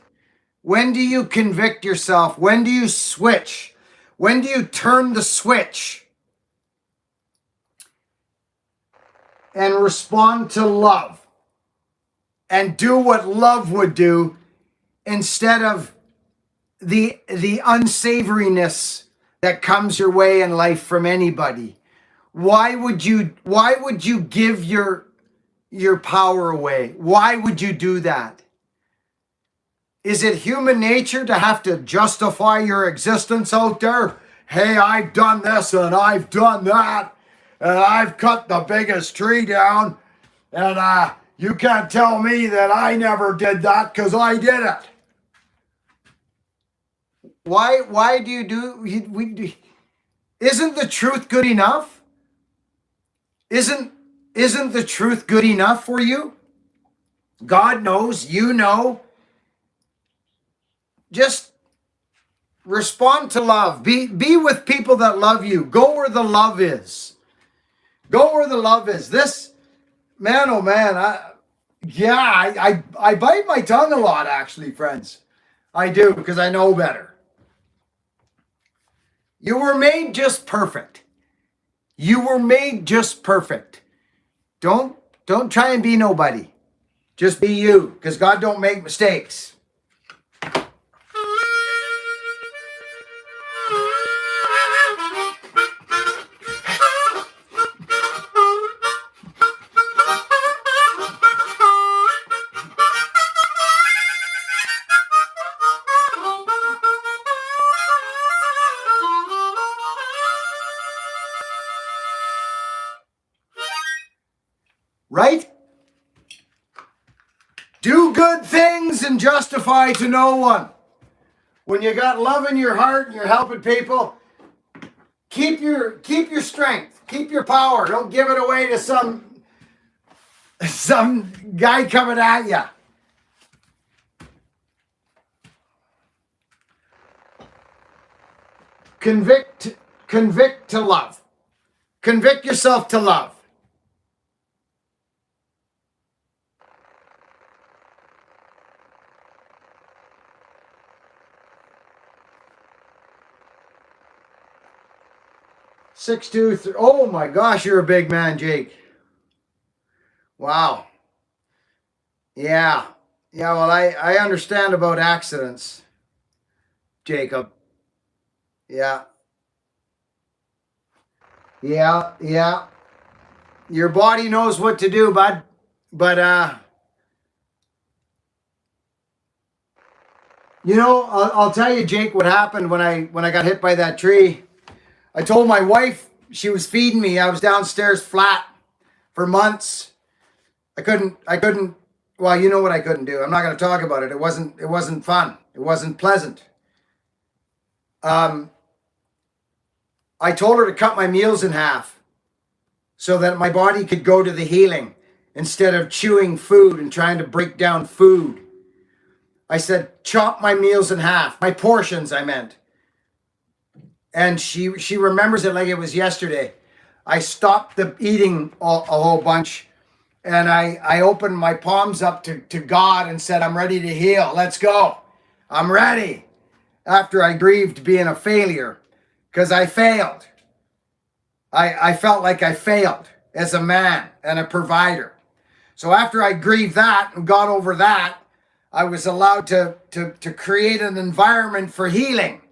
When do you convict yourself? When do you switch? When do you turn the switch and respond to love? And do what love would do instead of the unsavoriness that comes your way in life from anybody. Why would you give your power away? Why would you do that? Is it human nature to have to justify your existence out there? Hey, I've done this and I've done that, and I've cut the biggest tree down, and you can't tell me that I never did that because I did it. Why do you do? Isn't the truth good enough? Isn't the truth good enough for you? God knows, you know. Just respond to love. Be with people that love you. Go where the love is. Go where the love is. This, man, oh man, I bite my tongue a lot, actually, friends. I do, because I know better. You were made just perfect. You were made just perfect. Don't try and be nobody. Just be you, because God don't make mistakes. right? Do good things and justify to no one. When you got love in your heart and you're helping people, keep your strength, keep your power. Don't give it away to some guy coming at you. Convict to love. Convict yourself to love. Six, 2, 3. Oh my gosh, you're a big man, Jake. Wow. Yeah. Yeah, well, I understand about accidents, Jacob. Yeah. Yeah. Your body knows what to do, bud. But I'll tell you, Jake, what happened when I got hit by that tree. I told my wife, she was feeding me. I was downstairs flat for months. I couldn't, well, you know what I couldn't do. I'm not going to talk about it. It wasn't fun. It wasn't pleasant. I told her to cut my meals in half so that my body could go to the healing instead of chewing food and trying to break down food. I said, chop my meals in half, my portions, I meant. And she remembers it like it was yesterday. I stopped the eating a whole bunch, and I opened my palms up to God and said, I'm ready to heal. Let's go. I'm ready. After I grieved being a failure, because I failed. I felt like I failed as a man and a provider. So after I grieved that and got over that, I was allowed to create an environment for healing.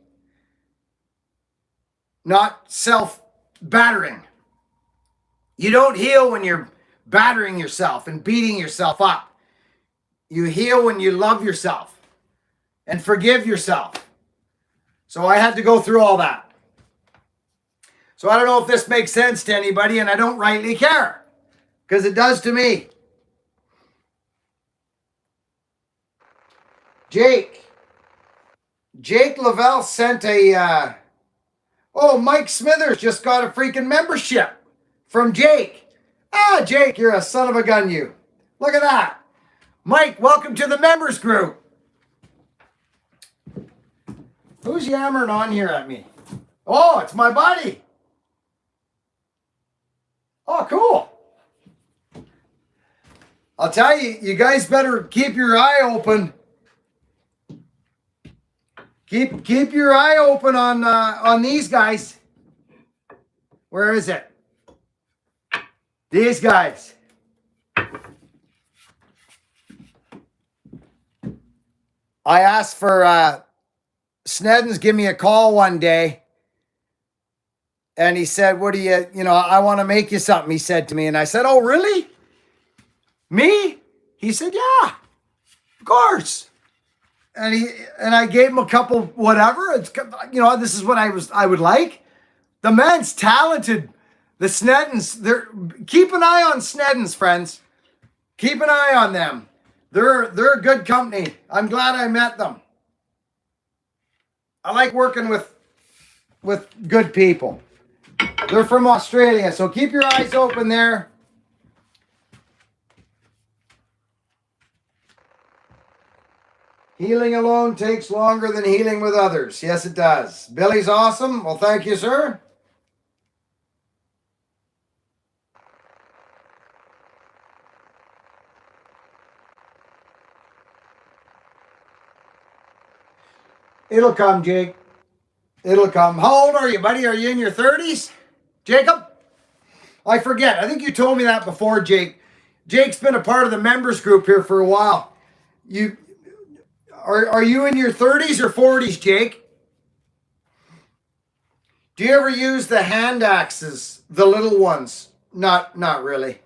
Not self-battering. You don't heal when you're battering yourself and beating yourself up. You heal when you love yourself and forgive yourself. So I had to go through all that. So I don't know if this makes sense to anybody, and I don't rightly care, because it does to me. Jake Lavelle sent a... Mike Smithers just got a freaking membership from Jake. Jake, you're a son of a gun, you. Look at that. Mike, welcome to the members group. Who's yammering on here at me? Oh, it's my buddy. Oh, cool. I'll tell you, you guys better keep your eye open. Keep your eye open on these guys. Where is it? These guys. I asked for Sneddon's give me a call one day, and he said, what do you, I want to make you something, he said to me. And I said, oh, really? Me? He said, yeah, of course. And I gave him a couple whatever. It's, this is what I would like. The man's talented. The Sneddons, keep an eye on Sneddons, friends. Keep an eye on them. They're a good company. I'm glad I met them. I like working with good people. They're from Australia, so keep your eyes open there. Healing alone takes longer than healing with others. Yes, it does. Billy's awesome. Well, thank you, sir. It'll come, Jake. It'll come. How old are you, buddy? Are you in your 30s? Jacob? I forget. I think you told me that before, Jake. Jake's been a part of the members group here for a while. Are you in your 30s or 40s, Jake? Do you ever use the hand axes, the little ones? Not really.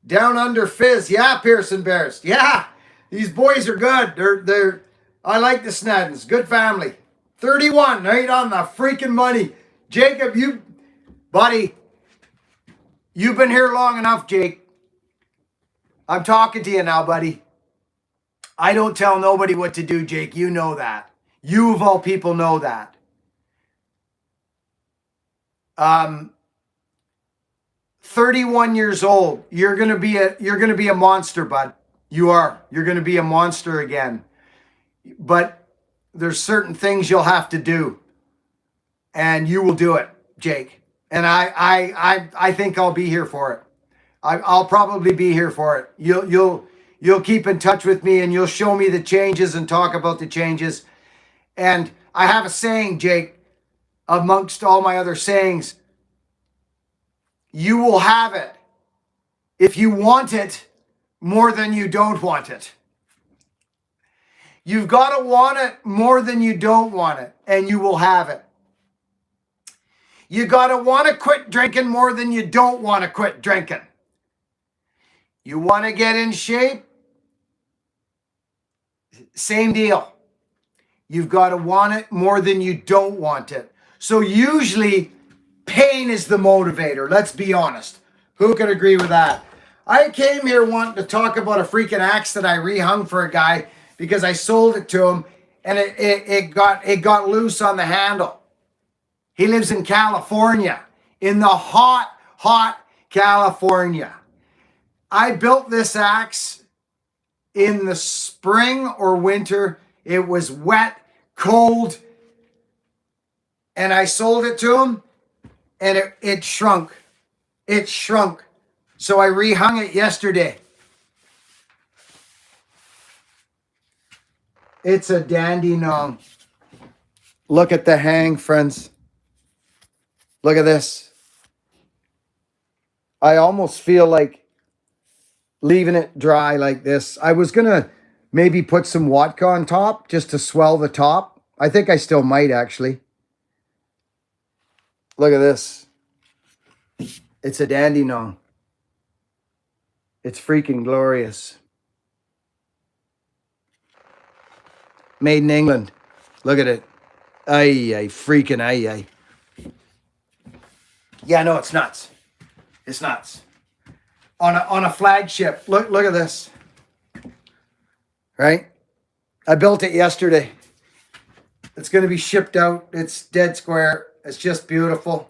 Down Under Fizz. Yeah, Pearson Bears. Yeah, these boys are good. They're I like the Sneddons. Good family. 31, right on the freaking money. Jacob, buddy, you've been here long enough, Jake. I'm talking to you now, buddy. I don't tell nobody what to do, Jake. You know that. You of all people know that. 31 years old. You're gonna be a monster, bud. You are. You're gonna be a monster again. But there's certain things you'll have to do, and you will do it, Jake. And I think I'll be here for it. I'll probably be here for it. You'll keep in touch with me, and you'll show me the changes and talk about the changes. And I have a saying, Jake, amongst all my other sayings. You will have it if you want it more than you don't want it. You've got to want it more than you don't want it, and you will have it. You got to want to quit drinking more than you don't want to quit drinking. You want to get in shape? Same deal. You've got to want it more than you don't want it. So usually pain is the motivator. Let's be honest. Who can agree with that? I came here wanting to talk about a freaking axe that I rehung for a guy because I sold it to him and it got loose on the handle. He lives in California, in the hot California. I built this axe in the spring or winter. It was wet, cold, and I sold it to him, and it shrunk. It shrunk. So I rehung it yesterday. It's a dandy-nong. Look at the hang, friends. Look at this. I almost feel like leaving it dry like this. I was going to maybe put some Watka on top just to swell the top. I think I still might actually. Look at this. It's a dandy-nong. It's freaking glorious. Made in England. Look at it. Ay, freaking ay. Yeah, no, it's nuts. It's nuts. On a flagship. Look at this. Right? I built it yesterday. It's going to be shipped out. It's dead square. It's just beautiful.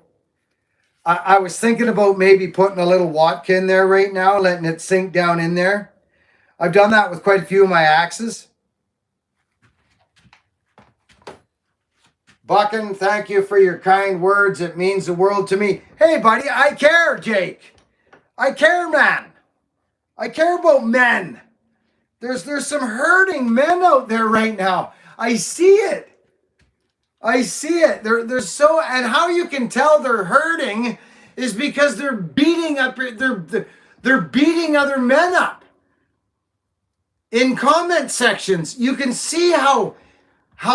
I was thinking about maybe putting a little Watka in there right now, letting it sink down in there. I've done that with quite a few of my axes. Buckin, thank you for your kind words. It means the world to me. Hey, buddy, I care, Jake. I care, man. I care about men. There's some hurting men out there right now. I see it. I see it. They're so, and how you can tell they're hurting is because they're beating up. They're beating other men up. In comment sections, you can see how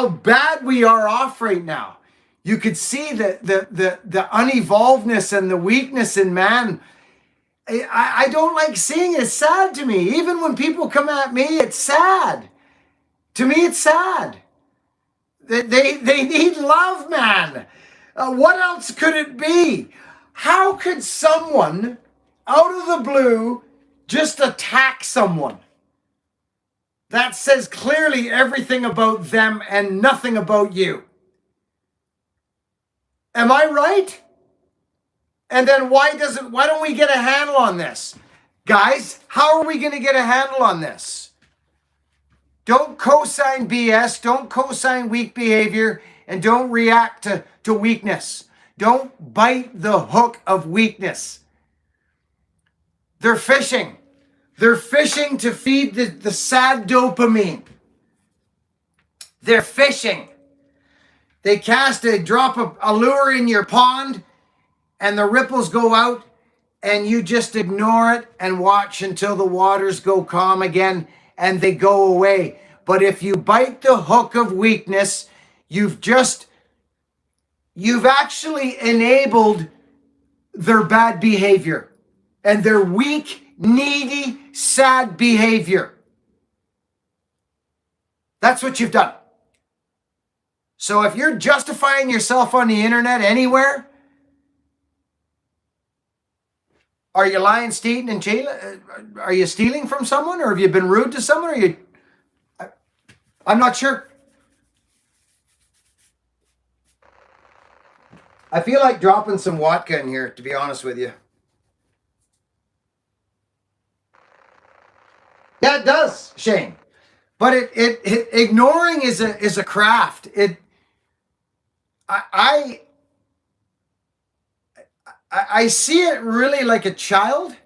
bad we are off right now. You could see the unevolvedness and the weakness in man. I don't like seeing it. It's sad to me. Even when people come at me, it's sad. To me, it's sad. They need love, man. What else could it be? How could someone out of the blue just attack someone? That says clearly everything about them and nothing about you. Am I right? And then why don't we get a handle on this? Guys, how are we going to get a handle on this? Don't co-sign BS, don't co-sign weak behavior, and don't react to weakness. Don't bite the hook of weakness. They're fishing. They're fishing to feed the sad dopamine. They're fishing. They cast a drop of a lure in your pond, and the ripples go out, and you just ignore it and watch until the waters go calm again and they go away. But if you bite the hook of weakness, you've actually enabled their bad behavior and their weak, needy, sad behavior. That's what you've done. So if you're justifying yourself on the internet anywhere, Are you lying, stealing, and stealing? Are you stealing from someone, or have you been rude to someone? Or you? I'm not sure. I feel like dropping some vodka in here, to be honest with you. Yeah, it does, Shane. But it ignoring is a craft. I see it really like a child.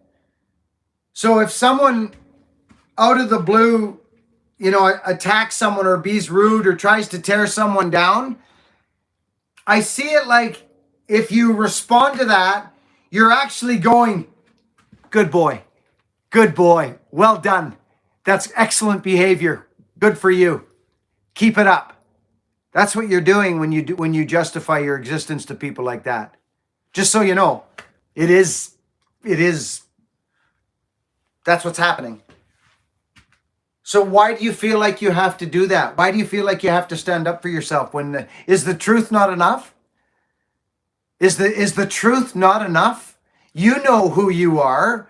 So if someone out of the blue, attacks someone or be rude or tries to tear someone down, I see it like if you respond to that, you're actually going, good boy, well done. That's excellent behavior. Good for you. Keep it up. That's what you're doing when you justify your existence to people like that. Just so you know, it is, that's what's happening. So why do you feel like you have to do that? Why do you feel like you have to stand up for yourself is the truth not enough? Is the truth not enough? You know who you are.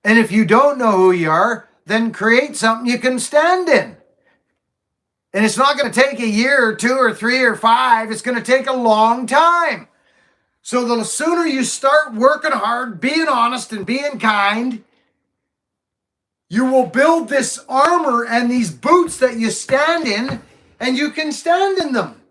And if you don't know who you are, then create something you can stand in. And it's not going to take a year or 2 or 3 or 5. It's going to take a long time. So the sooner you start working hard, being honest and being kind, you will build this armor and these boots that you stand in, and you can stand in them.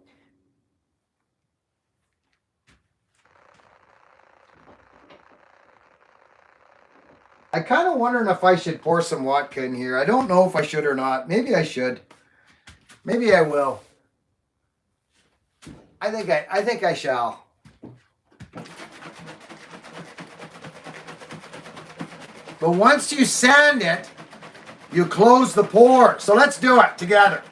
I kind of wondering if I should pour some vodka in here. I don't know if I should or not. Maybe I should. Maybe I will. I think I shall. But once you sand it, you close the pour. So let's do it together.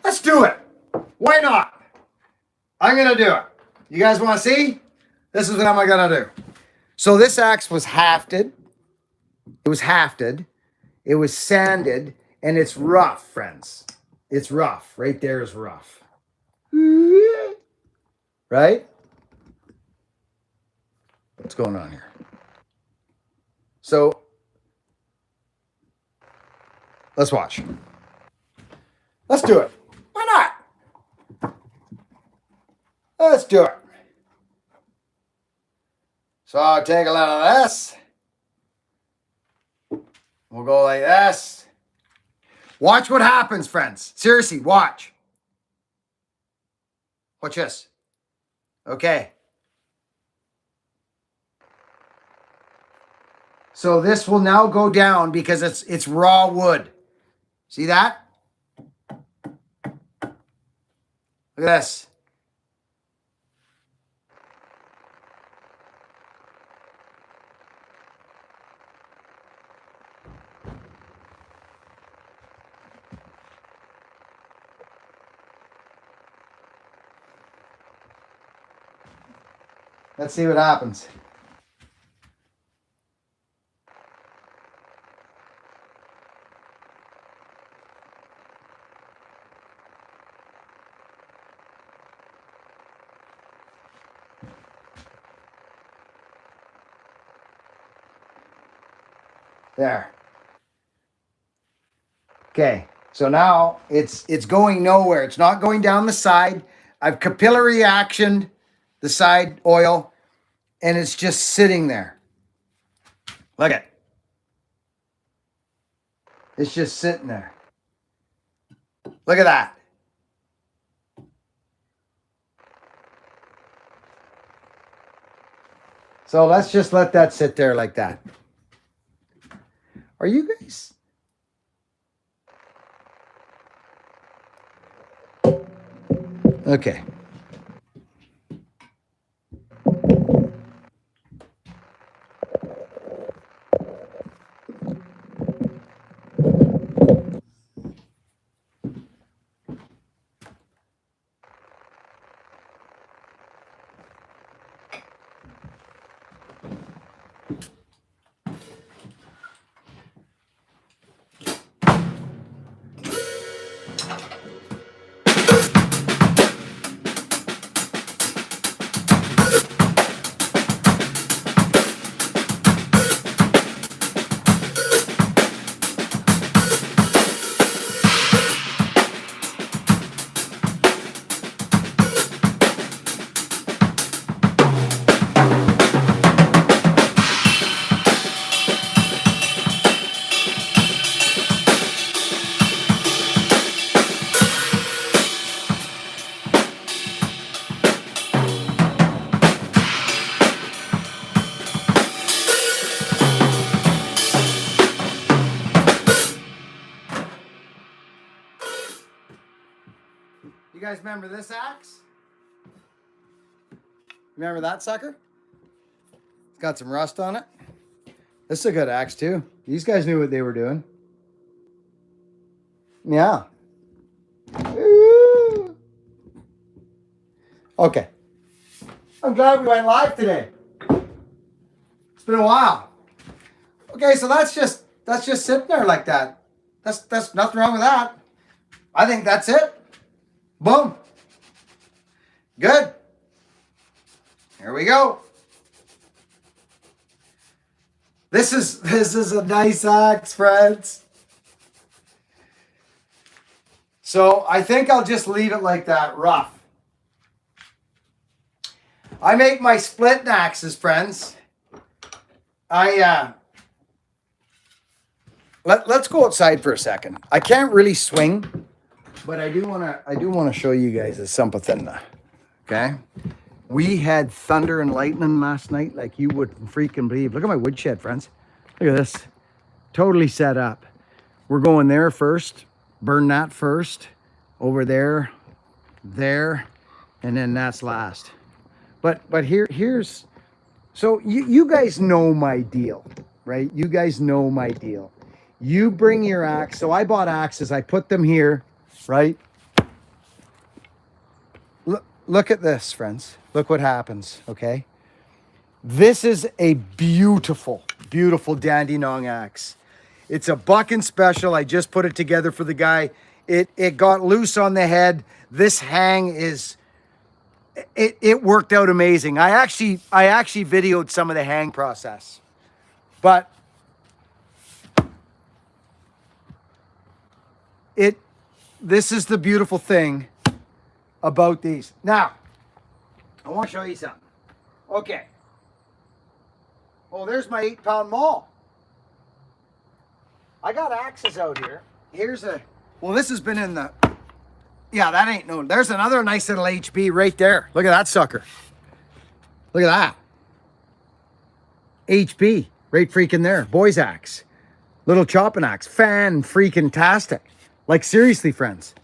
Let's do it. Why not? I'm going to do it. You guys want to see? This is what I'm going to do. So this axe was hafted. It was hafted. It was sanded. And it's rough, friends. It's rough. Right there is rough. Right? What's going on here? So, let's watch. Let's do it. Why not? Let's do it. So I'll take a little of this. We'll go like this. Watch what happens, friends. Seriously, watch. Watch this. Okay. So this will now go down because it's raw wood. See that? Look at this. Let's see what happens. There. Okay, so now it's going nowhere. It's not going down the side. I've capillary actioned the side oil, and it's just sitting there. Look at it. It's just sitting there. Look at that. So let's just let that sit there like that. Are you guys? Okay. You guys remember this axe? Remember that sucker? It's got some rust on it. This is a good axe too. These guys knew what they were doing. Yeah. Ooh. Okay. I'm glad we went live today. It's been a while. Okay, so that's just sitting there like that. That's nothing wrong with that. I think that's it. Boom. Good. Here we go. This is a nice axe, friends. So I think I'll just leave it like that, rough. I make my split axes, friends. Let's go outside for a second. I can't really swing, but I do wanna show you guys something. Okay. We had thunder and lightning last night like you wouldn't freaking believe. Look at my woodshed, friends. Look at this. Totally set up. We're going there first. Burn that first. Over there. There. And then that's last. But here's... So you guys know my deal, right? You guys know my deal. You bring your axe. So I bought axes. I put them here, right? Look at this, friends. Look what happens, okay? This is a beautiful, beautiful Dandenong axe. It's a Buckin special. I just put it together for the guy. It got loose on the head. This hang is, it worked out amazing. I actually videoed some of the hang process. But this is the beautiful thing about these. Now, I want to show you something. Okay. Oh, there's my 8-pound maul. I got axes out here. Here's a, well, this has been in the, yeah, that ain't no, there's another nice little HB right there. Look at that sucker. Look at that. HB, right freaking there. Boy's axe. Little chopping axe. Fan freaking tastic. Like seriously, friends.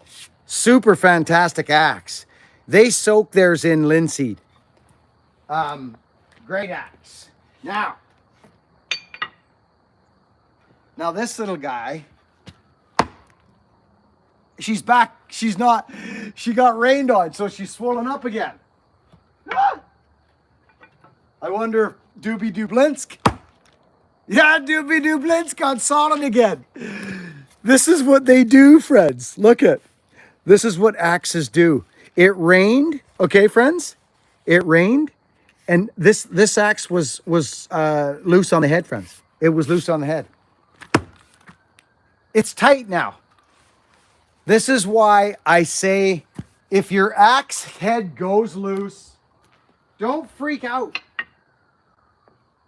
Super fantastic axe. They soak theirs in linseed. Great axe. Now this little guy, she's back. She's not, she got rained on, so she's swollen up again. Ah! I wonder if Doobie Dublinsk. Yeah, Doobie Dublinsk got solid again. This is what they do, friends. Look at, this is what axes do. It rained, okay, friends? It rained, and this axe was loose on the head, friends. It was loose on the head. It's tight now. This is why I say, if your axe head goes loose, don't freak out.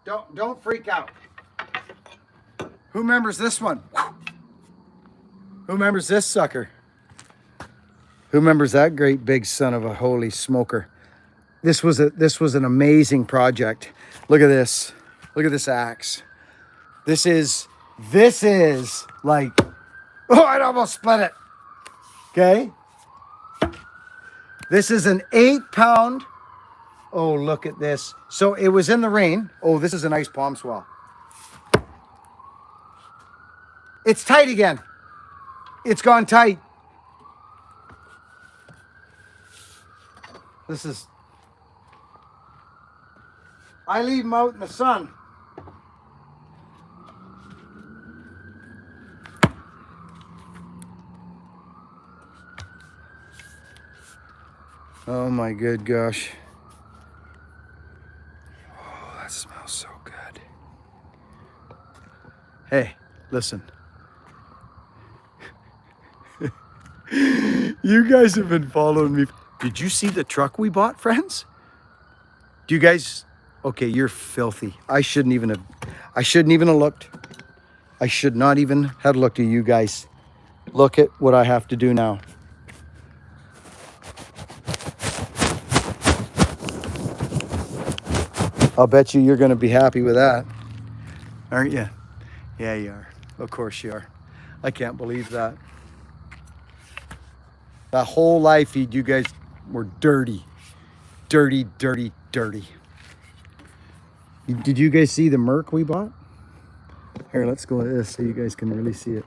Don't freak out. Who remembers this one? Who remembers this sucker? Who remembers that great big son of a holy smoker? This was an amazing project. Look at this. Look at this axe. This is like, oh, I'd almost split it. Okay. This is an 8-pound. Oh, look at this. So it was in the rain. Oh, this is a nice palm swell. It's tight again. It's gone tight. This is, I leave them out in the sun. Oh my good gosh. Oh, that smells so good. Hey, listen. You guys have been following me. Did you see the truck we bought, friends? Do you guys, okay, you're filthy. I shouldn't even have looked. I should not even have looked at you guys. Look at what I have to do now. I'll bet you're going to be happy with that. Aren't you? Yeah, you are. Of course you are. I can't believe that. The whole live feed, you guys were dirty. Dirty, dirty, dirty. Did you guys see the Merc we bought? Here, let's go to this so you guys can really see it.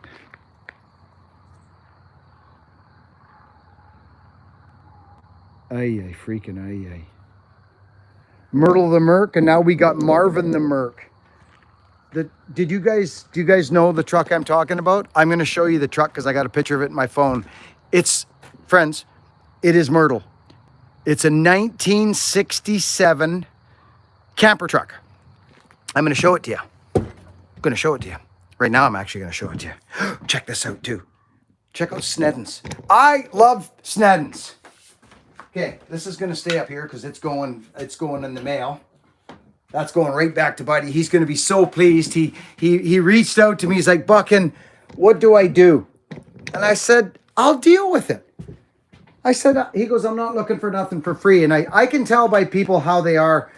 Ay, freaking ay. Myrtle the Merc, and now we got Marvin the Merc. Do you guys know the truck I'm talking about? I'm going to show you the truck because I got a picture of it in my phone. Friends, it is Myrtle. It's a 1967 camper truck. I'm going to show it to you. Right now, I'm actually going to show it to you. Check this out, too. Check out Sneddon's. I love Sneddon's. Okay, this is going to stay up here because it's going in the mail. That's going right back to Buddy. He's going to be so pleased. He reached out to me. He's like, Buckin, what do I do? And I said, I'll deal with it. I said, he goes, I'm not looking for nothing for free. And I can tell by people how they are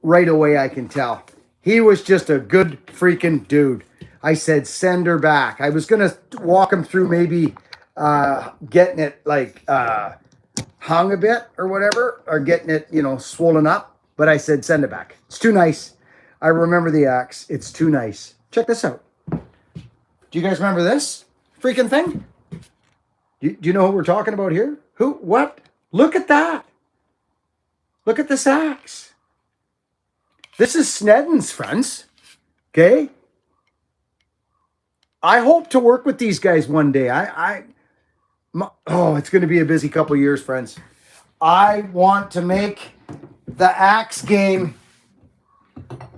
right away. I can tell. He was just a good freaking dude. I said, send her back. I was going to walk him through maybe getting it like hung a bit or whatever, or getting it, swollen up. But I said, send it back. It's too nice. I remember the axe. It's too nice. Check this out. Do you guys remember this freaking thing? Do you know who we're talking about here? Who? What? Look at that. Look at this axe. This is Sneddon's, friends. Okay? I hope to work with these guys one day. It's going to be a busy couple of years, friends. I want to make the axe game.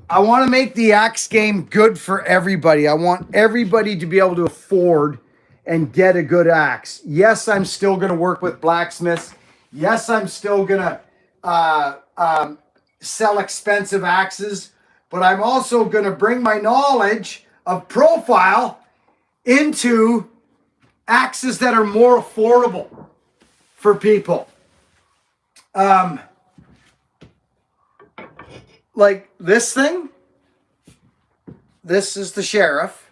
I want to make the axe game good for everybody. I want everybody to be able to afford and get a good axe. Yes, I'm still going to work with blacksmiths. Yes, I'm still going to sell expensive axes, but I'm also going to bring my knowledge of profile into axes that are more affordable for people. Like this thing. This is the Sheriff.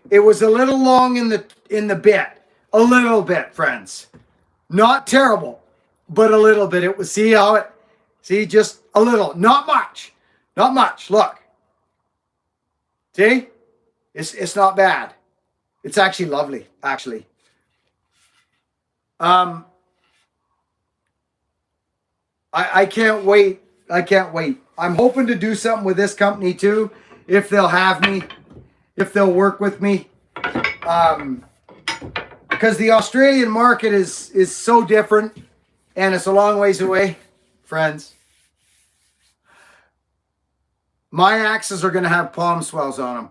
It was a little long in the bit. A little bit, friends. Not terrible, but a little bit. It was, just a little. Not much. Look. See? It's not bad. It's actually lovely, actually. I can't wait. I'm hoping to do something with this company too, if they'll have me, if they'll work with me. Because the Australian market is so different and it's a long ways away, friends. My axes are going to have palm swells on them.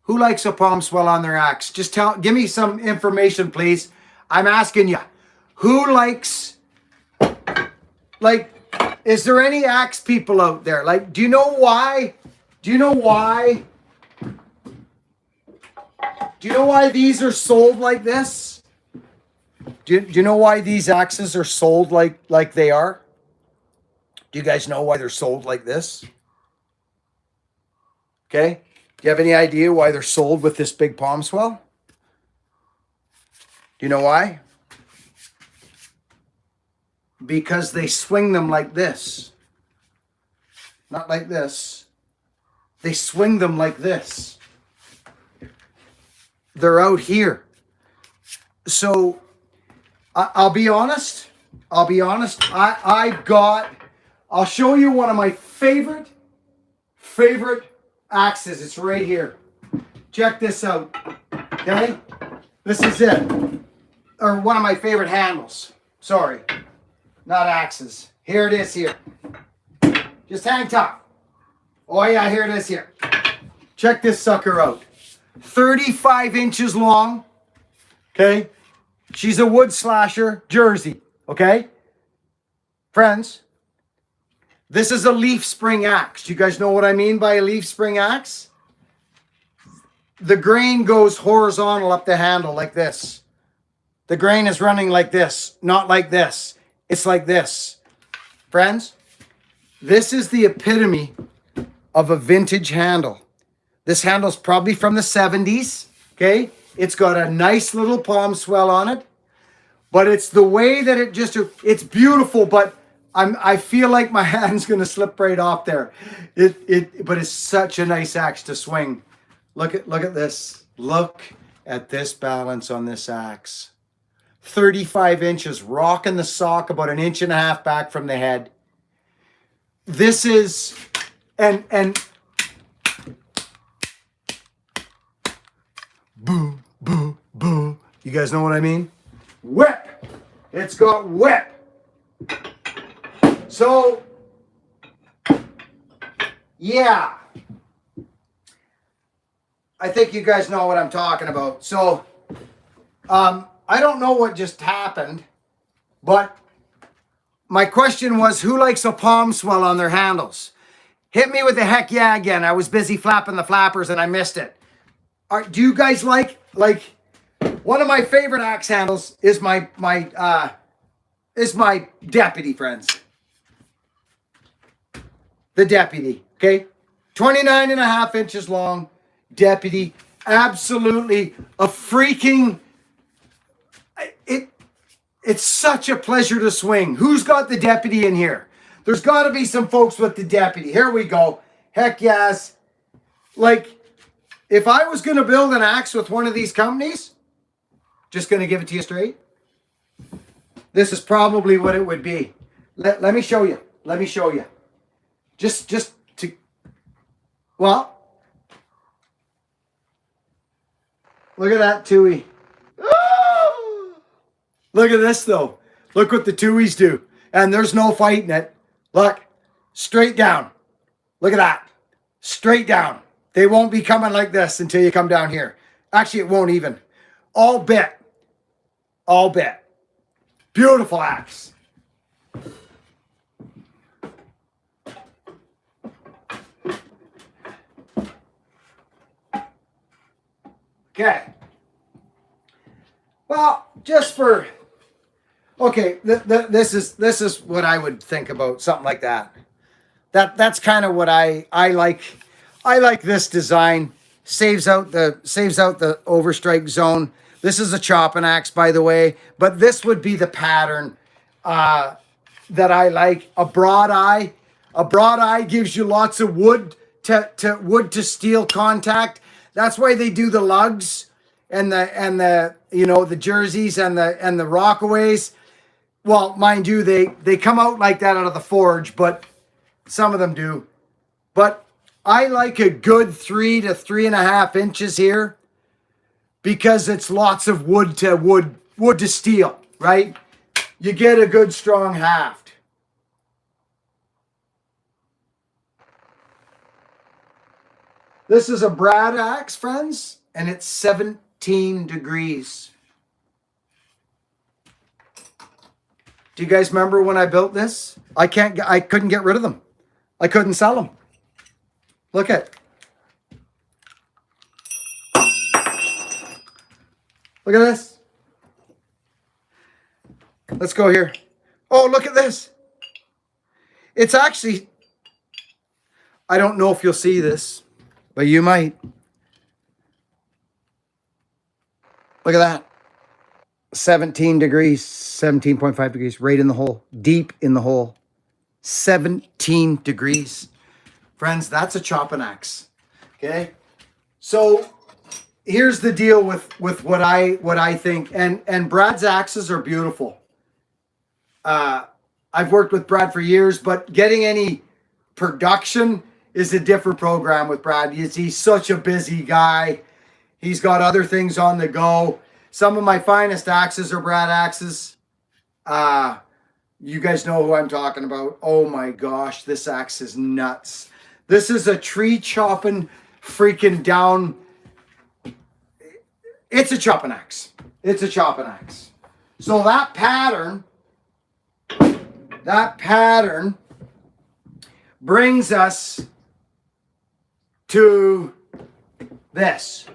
Who likes a palm swell on their axe? Just give me some information, please. I'm asking you. Who likes, is there any axe people out there? Do you know why? Do you know why these are sold like this? Do you know why these axes are sold like they are? Do you guys know why they're sold like this? Okay. Do you have any idea why they're sold with this big palm swell? Do you know why? Because they swing them like this. Not like this. They swing them like this. They're out here. So, I'll be honest. I'll show you one of my favorite axes. It's right here. Check this out. Okay? This is it. Or one of my favorite handles. Sorry. Not axes. Here it is here. Just hang tough. Oh yeah, here it is here. Check this sucker out. 35 inches long. Okay? She's a wood slasher, Jersey. Okay? Friends, this is a leaf spring axe. Do you guys know what I mean by a leaf spring axe? The grain goes horizontal up the handle like this. The grain is running like this, not like this. It's like this. Friends, this is the epitome of a vintage handle. This handle's probably from the 70s, okay? It's got a nice little palm swell on it, but it's the way that it's beautiful, but I feel like my hand's going to slip right off there. But it's such a nice axe to swing. Look at this. Look at this balance on this axe. 35 inches, rocking the sock about 1.5 inches back from the head. This is, and boo, boo, boo. You guys know what I mean? Whip. It's got whip. So, yeah. I think you guys know what I'm talking about. So, I don't know what just happened, but my question was, who likes a palm swell on their handles? Hit me with a heck yeah again. I was busy flapping the flappers and I missed it. Do you guys like one of my favorite axe handles is my Deputy, friends. The Deputy, okay? 29.5 inches long, Deputy. Absolutely a freaking, it's such a pleasure to swing. Who's got the Deputy in here? There's got to be some folks with the Deputy. Here we go. Heck yes. Like, if I was going to build an axe with one of these companies, just going to give it to you straight, this is probably what it would be. Let me show you. Let me show you. Just to, well, look at that Tui. Look at this though. Look what the Tuis do. And there's no fighting it. Look, straight down. Look at that. Straight down. They won't be coming like this until you come down here. Actually, it won't even. All bit. All bit. Beautiful axe. Okay. Well, just for, okay, this is what I would think about something like that. That's kind of what I like. I like this design. Saves out the overstrike zone. This is a chopping axe, by the way, but this would be the pattern that I like. A broad eye. A broad eye gives you lots of wood to steel contact. That's why they do the lugs and the you know, the jerseys and the Rockaways. Well, mind you, they come out like that out of the forge, but some of them do. But I like a good 3 to 3.5 inches here because it's lots of wood to steel, right? You get a good strong haft. This is a Brad axe, friends, and it's 17 degrees. Do you guys remember when I built this? I couldn't get rid of them. I couldn't sell them. Look at. Look at this. Let's go here. Oh, look at this. It's actually, I don't know if you'll see this, but you might. Look at that. 17 degrees, 17.5 degrees, right in the hole, deep in the hole. 17 degrees. Friends, that's a chopping axe. Okay? So here's the deal with what I think. And Brad's axes are beautiful. I've worked with Brad for years, but getting any production is a different program with Brad. He's such a busy guy. He's got other things on the go. Some of my finest axes are Brad axes. You guys know who I'm talking about. Oh my gosh, this axe is nuts. This is a tree chopping freaking down. It's a chopping axe. It's a chopping axe. So that pattern brings us to this.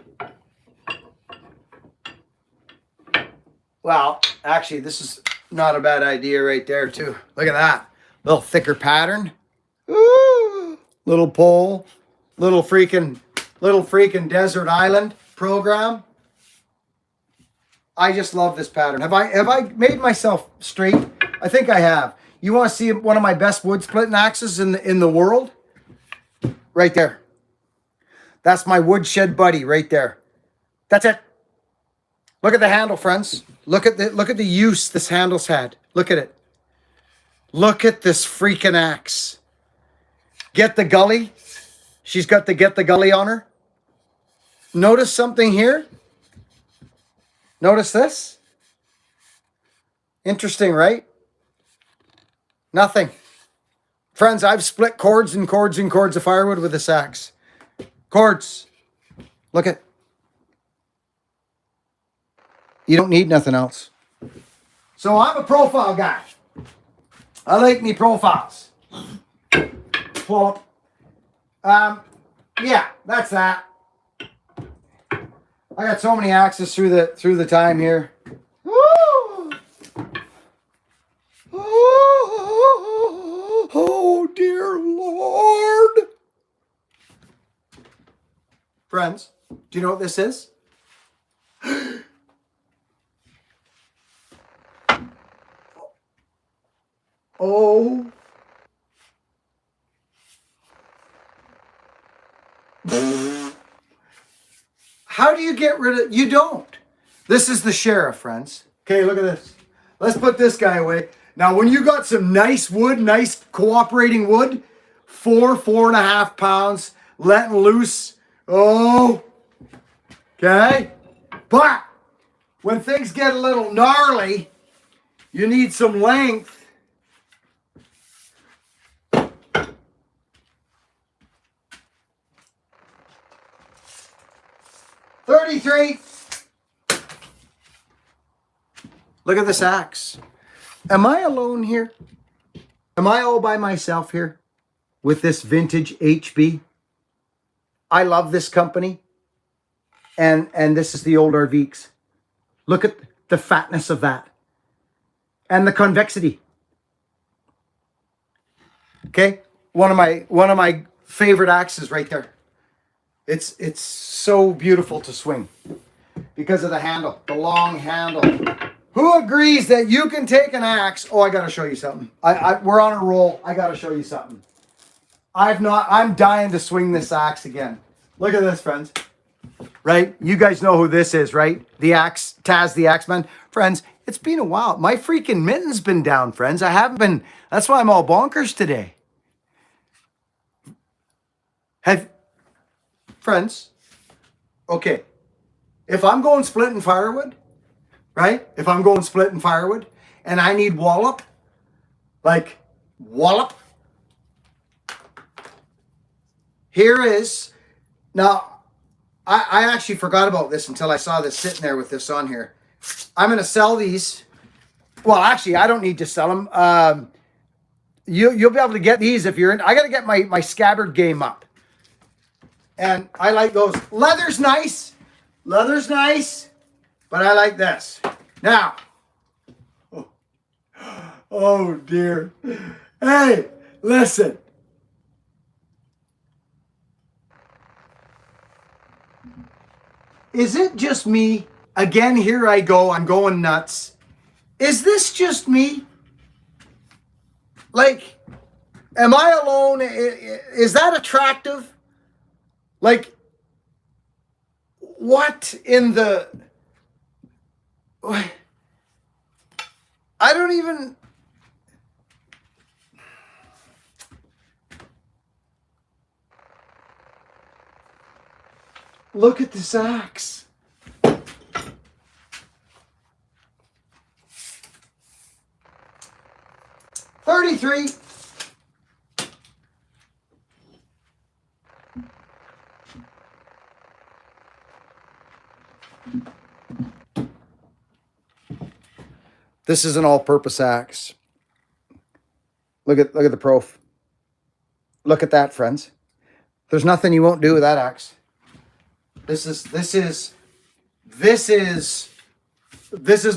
Well, actually, this is not a bad idea right there, too. Look at that. Little thicker pattern. Ooh, little pole. Little freaking desert island program. I just love this pattern. Have I made myself straight? I think I have. You want to see one of my best wood splitting axes in the world? Right there. That's my woodshed buddy right there. That's it. Look at the handle, friends. Look at the use this handle's had. Look at it. Look at this freaking axe. Get the gully. She's got the get the gully on her. Notice something here. Notice this. Interesting, right? Nothing. Friends, I've split cords and cords and cords of firewood with this axe. Cords. Look at. You don't need nothing else. So I'm a profile guy. I like me profiles. Well, yeah, that's that. I got so many axes through the time here. Woo! Oh, dear Lord. Friends, do you know what this is? Oh. How do you get rid of... You don't. This is the sheriff, friends. Okay, look at this. Let's put this guy away. Now, when you got some nice wood, nice cooperating wood, 4.5 pounds, letting loose. Oh. Okay. But when things get a little gnarly, you need some length. $33. Look at this axe. Am I alone here? Am I all by myself here with this vintage HB? I love this company. And this is the old Arviks. Look at the fatness of that. And the convexity. Okay? One of my favorite axes right there. It's so beautiful to swing because of the handle, the long handle. Who agrees that you can take an axe? Oh, I got to show you something. We're on a roll. I got to show you something. I'm dying to swing this axe again. Look at this, friends. Right? You guys know who this is, right? The axe, Taz the Axeman. Friends, it's been a while. My freaking mitten's been down, friends. I haven't been, that's why I'm all bonkers today. Friends, okay, if I'm going splitting firewood, right? If I'm going splitting firewood and I need wallop, like wallop, here is, now, I actually forgot about this until I saw this sitting there with this on here. I'm going to sell these. Well, actually, I don't need to sell them. You'll be able to get these if you're in. I got to get my scabbard game up. And I like those. Leather's nice. Leather's nice. But I like this. Now. Oh, dear. Hey, listen. Is it just me? Again, here I go. I'm going nuts. Is this just me? Like, am I alone? Is that attractive? Like, what in the... I don't even... Look at this axe. $33. This is an all-purpose axe. Look at the prof. Look at that, friends. There's nothing you won't do with that axe. This is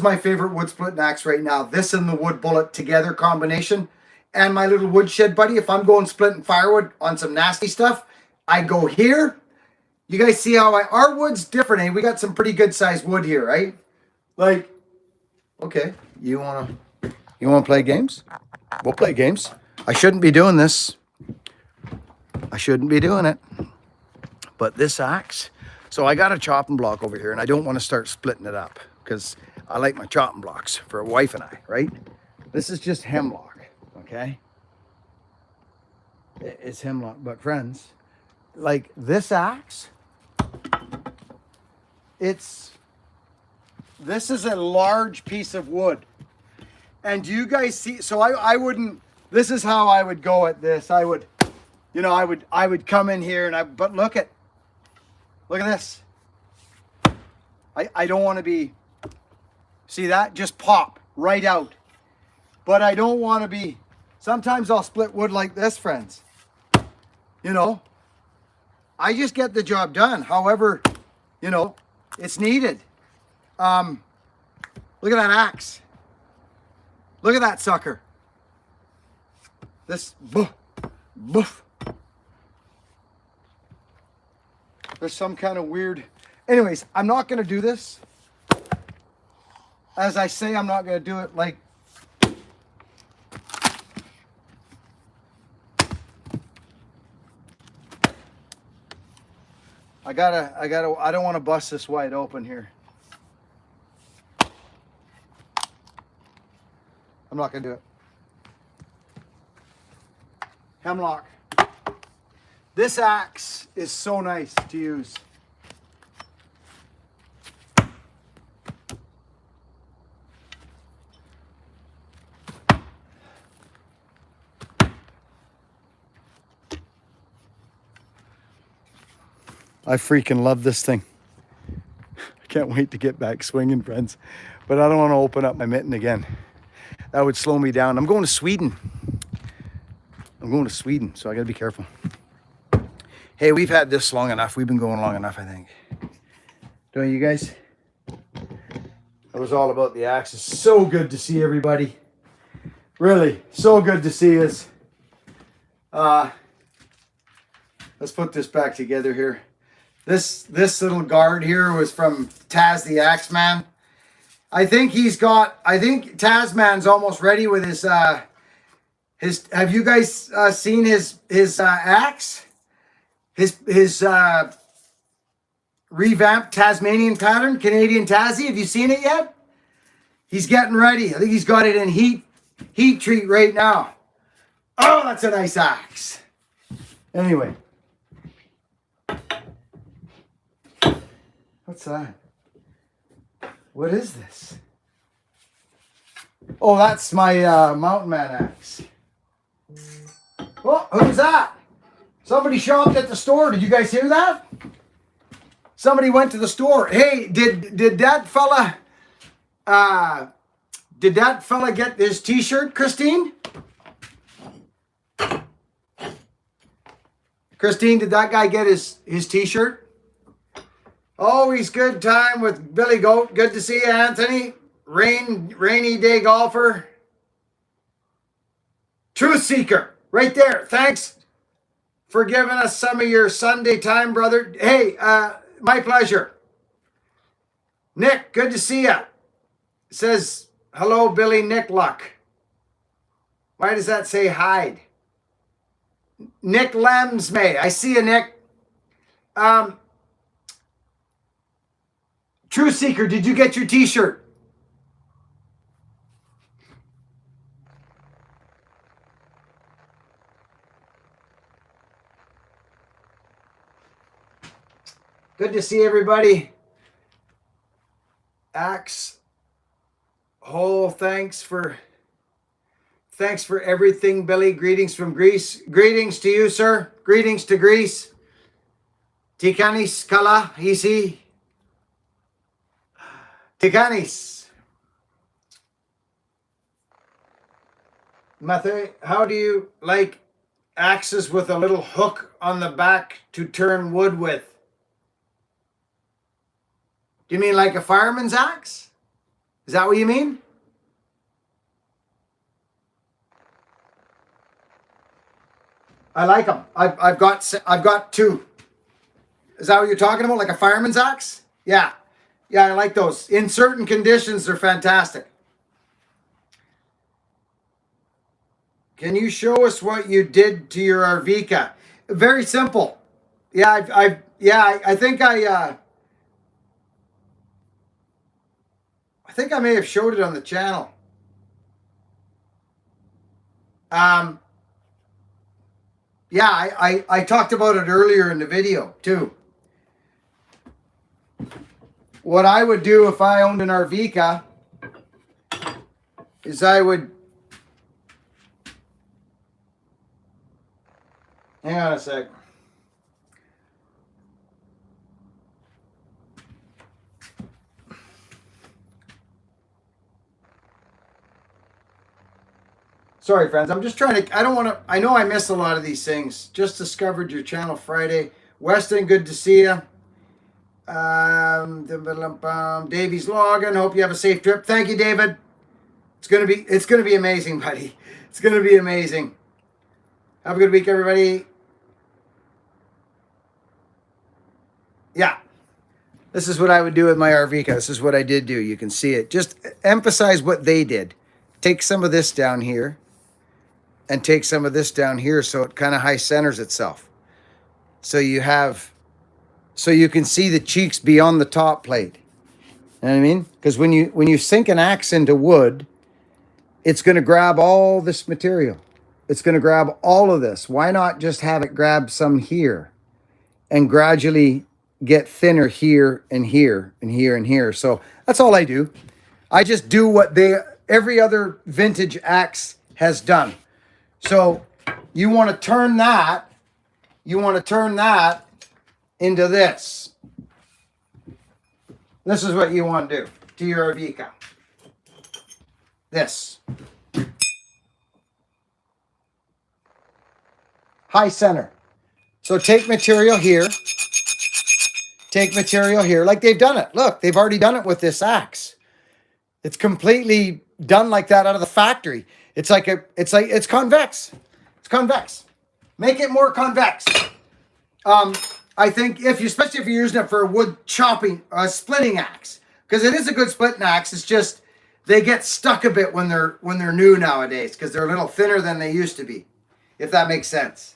my favorite wood splitting axe right now. This and the wood bullet together combination. And my little woodshed buddy, if I'm going splitting firewood on some nasty stuff, I go here. You guys see how our wood's different, eh? We got some pretty good sized wood here, right? Like, okay, you wanna play games? We'll play games. I shouldn't be doing this. I shouldn't be doing it. But this axe, so I got a chopping block over here, and I don't want to start splitting it up because I like my chopping blocks for a wife and I, right? This is just hemlock, okay? It's hemlock, but friends, like this axe, this is a large piece of wood. And do you guys see, so I wouldn't, this is how I would go at this. I would, I would come in here and but look at this. I don't want to be, see that? Just pop right out. But I don't want to be, sometimes I'll split wood like this, friends. I just get the job done. However, it's needed. Look at that axe. Look at that sucker. This, boof, boof. There's some kind of weird, anyways, I'm not going to do this. As I say, I'm not going to do it like, I don't want to bust this wide open here. I'm not going to do it. Hemlock. This axe is so nice to use. I freaking love this thing. I can't wait to get back swinging, friends. But I don't want to open up my mitten again. That would slow me down. I'm going to Sweden. So I got to be careful. Hey, we've had this long enough. We've been going long enough, I think. Don't you guys? That was all about the axes. So good to see everybody. Really, so good to see us. Let's put this back together here. This little guard here was from Taz the Axeman. I think Tasman's almost ready with his have you guys seen his axe? His revamped Tasmanian pattern, Canadian Tassie. Have you seen it yet? He's getting ready. I think he's got it in heat treat right now. Oh, that's a nice axe. Anyway. What's that? What is this? Oh, that's my Mountain Man axe. Oh, who's that? Somebody shopped at the store. Did you guys hear that? Somebody went to the store. Hey, did that fella get his t-shirt, Christine? Christine, did that guy get his t-shirt? Always good time with Billy Goat. Good to see you, Anthony. Rainy day golfer. Truth seeker. Right there. Thanks for giving us some of your Sunday time, brother. Hey, my pleasure. Nick, good to see you. Says, hello, Billy Nick Luck. Why does that say hide? Nick Lemsmay. I see you, Nick. Truth Seeker, did you get your t-shirt? Good to see everybody. Axe Hole, thanks for everything, Billy. Greetings from Greece. Greetings to you, sir. Greetings to Greece. Tikanis kala isi. Tikanis. Mathe, how do you like axes with a little hook on the back to turn wood with? Do you mean like a fireman's axe? Is that what you mean? I like them. I've got two. Is that what you're talking about? Like a fireman's axe? Yeah. Yeah, I like those. In certain conditions, they're fantastic. Can you show us what you did to your Arvika? Very simple. Yeah, I think I think I may have showed it on the channel. Yeah, I talked about it earlier in the video too. What I would do if I owned an Arvika is I would, hang on a sec. Sorry, friends. I'm just trying to, I don't want to, I know I miss a lot of these things. Just discovered your channel Friday. Weston, good to see you. Davey's logging. Hope you have a safe trip. Thank you, David. It's going to be amazing, buddy. It's going to be amazing. Have a good week, everybody. Yeah. This is what I would do with my Arvika. This is what I did do. You can see it. Just emphasize what they did. Take some of this down here and take some of this down here so it kind of high centers itself. So you can see the cheeks beyond the top plate. You know what I mean? Because when you sink an axe into wood, it's going to grab all this material. It's going to grab all of this. Why not just have it grab some here and gradually get thinner here and here and here and here? So that's all I do. I just do what every other vintage axe has done. So you want to turn that into this. This is what you want to do to your Arvika. This. High center. So take material here. Take material here. Like they've done it. Look, they've already done it with this axe. It's completely done like that out of the factory. It's convex. It's convex. Make it more convex. I think especially if you're using it for a wood chopping, splitting axe, because it is a good splitting axe. It's just they get stuck a bit when they're new nowadays because they're a little thinner than they used to be, if that makes sense.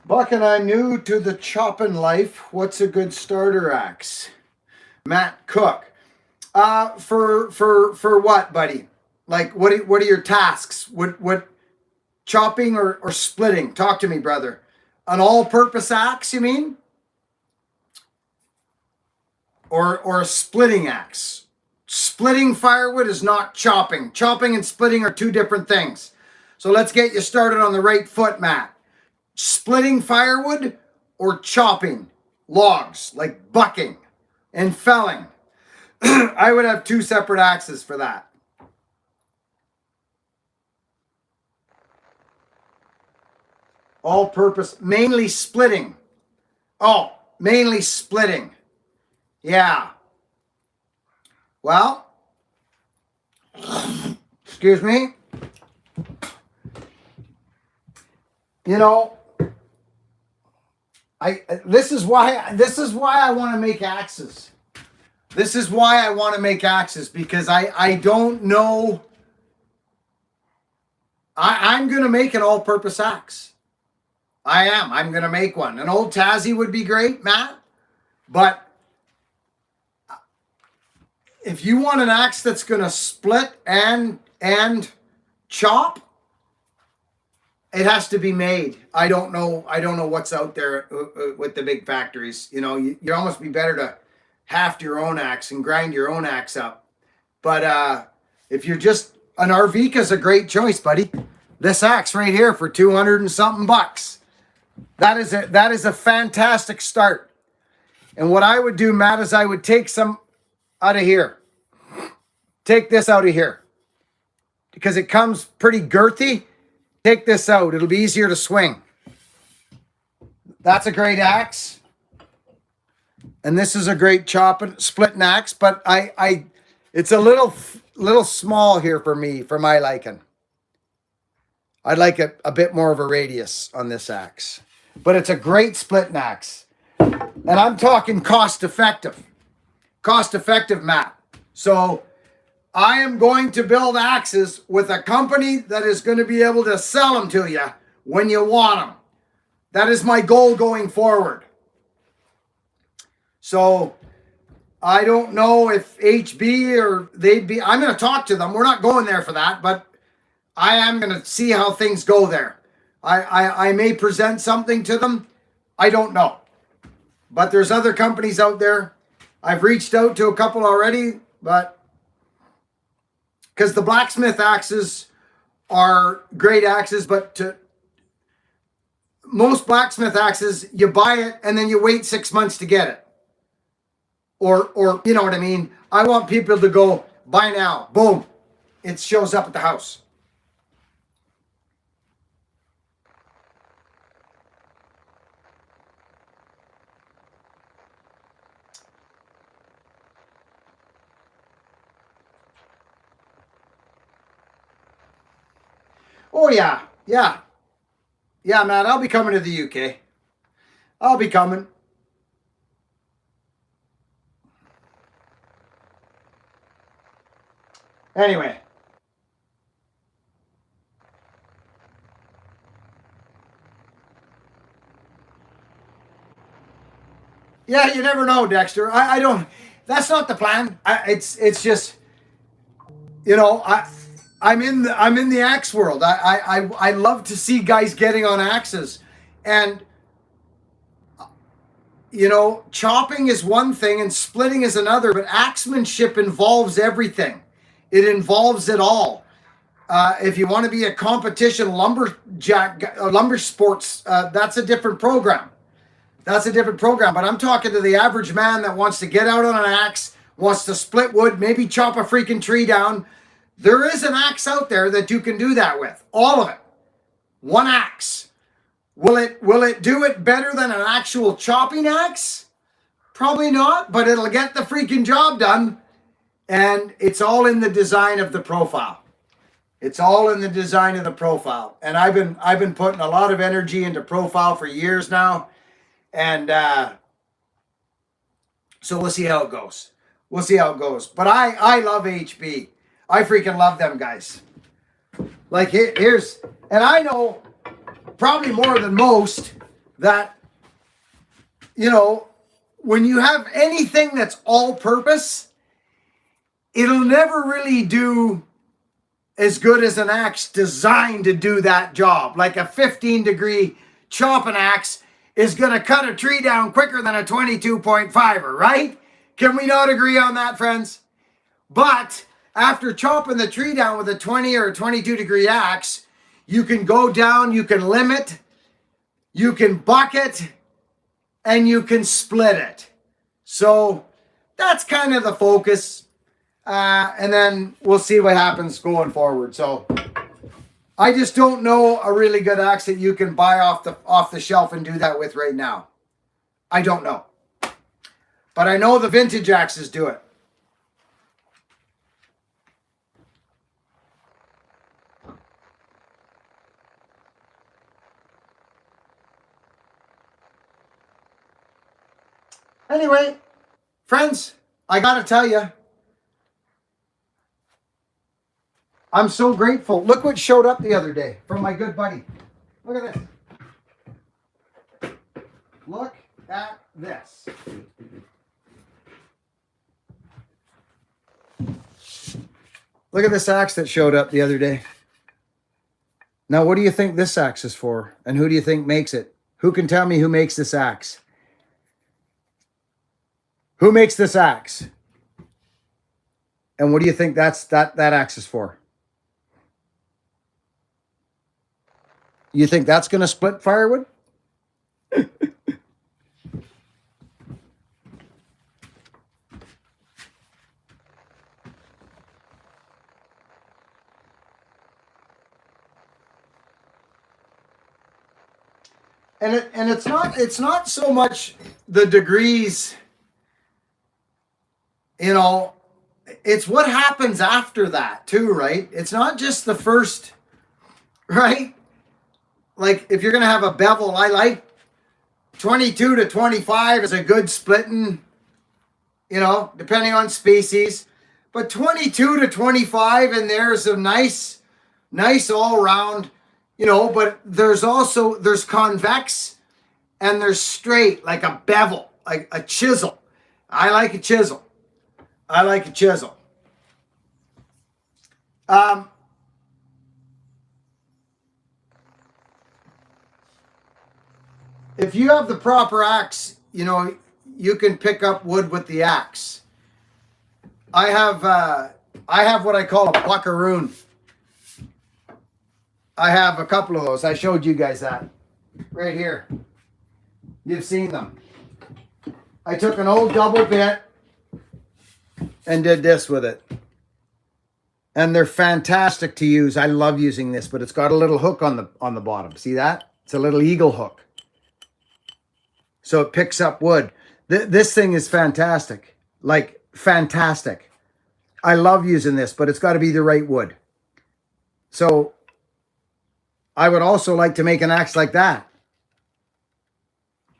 Buckin, I'm new to the chopping life. What's a good starter axe? Matt Cook. For what, buddy? Like, what are your tasks? What chopping or splitting? Talk to me, brother. An all-purpose axe, you mean? Or a splitting axe? Splitting firewood is not chopping. Chopping and splitting are two different things. So let's get you started on the right foot, Matt. Splitting firewood or chopping logs, like bucking and felling. I would have two separate axes for that. All purpose, mainly splitting. Oh, mainly splitting. Yeah. Well, excuse me. You know, this is why I want to make axes. This is why I want to make axes, because I don't know. I'm going to make an all-purpose axe. I am. I'm going to make one. An old Tassie would be great, Matt. But if you want an axe that's going to split and chop, it has to be made. I don't know what's out there with the big factories. You know, you'd almost be better to haft your own axe and grind your own axe up. But if you're just, an Arvika is a great choice, buddy. This axe right here for 200 and something bucks. That is a fantastic start. And what I would do, Matt, is I would take some out of here. Take this out of here. Because it comes pretty girthy. Take this out. It'll be easier to swing. That's a great axe. And this is a great splitting axe, but it's a little small here for me, for my liking. I'd like a bit more of a radius on this axe, but it's a great splitting axe. And I'm talking cost effective, Matt. So I am going to build axes with a company that is going to be able to sell them to you when you want them. That is my goal going forward. So I don't know if HB or they'd be, I'm going to talk to them. We're not going there for that, but I am going to see how things go there. I may present something to them. I don't know. But there's other companies out there. I've reached out to a couple already, but because the blacksmith axes are great axes, but most blacksmith axes, you buy it and then you wait 6 months to get it. Or you know what I mean? I want people to go, buy now, boom, it shows up at the house. Oh yeah, Matt, I'll be coming to the UK. I'll be coming. Anyway. Yeah, you never know, Dexter. I don't, that's not the plan. It's just, you know, I'm in the axe world. I love to see guys getting on axes. And you know, chopping is one thing and splitting is another, but axemanship involves everything. It involves it all. If you want to be a competition lumberjack, lumber sports, that's a different program. That's a different program. But I'm talking to the average man that wants to get out on an axe, wants to split wood, maybe chop a freaking tree down. There is an axe out there that you can do that with. All of it. One axe. Will it do it better than an actual chopping axe? Probably not, but it'll get the freaking job done. And it's all in the design of the profile. It's all in the design of the profile. And I've been putting a lot of energy into profile for years now. And so we'll see how it goes. We'll see how it goes. But I love HB. I freaking love them guys. Like here's, and I know probably more than most that, you know, when you have anything that's all purpose, it'll never really do as good as an axe designed to do that job. Like a 15-degree chopping axe is going to cut a tree down quicker than a 22.5er, right? Can we not agree on that, friends? But after chopping the tree down with a 20 or a 22-degree axe, you can go down, you can limit, you can bucket, and you can split it. So that's kind of the focus. And then we'll see what happens going forward. So I just don't know a really good axe that you can buy off the shelf and do that with right now. I don't know. But I know the vintage axes do it. Anyway, friends, I got to tell you, I'm so grateful. Look what showed up the other day from my good buddy. Look at this. Look at this. Look at this axe that showed up the other day. Now, what do you think this axe is for? And who do you think makes it? Who can tell me who makes this axe? Who makes this axe? And what do you think that axe is for? You think that's going to split firewood? And it's not so much the degrees you know, it's what happens after that too, right? It's not just the first, right? Like if you're going to have a bevel, I like 22 to 25 is a good splitting, you know, depending on species. But 22 to 25 and there's a nice all round, you know, but there's convex and there's straight, like a bevel, like a chisel. I like a chisel. I like a chisel. If you have the proper axe, you know, you can pick up wood with the axe. I have what I call a buckaroon. I have a couple of those. I showed you guys that right here. You've seen them. I took an old double bit and did this with it. And they're fantastic to use. I love using this, but it's got a little hook on the bottom. See that? It's a little eagle hook. So it picks up wood. This thing is fantastic. Like, fantastic. I love using this, but it's got to be the right wood. So I would also like to make an axe like that.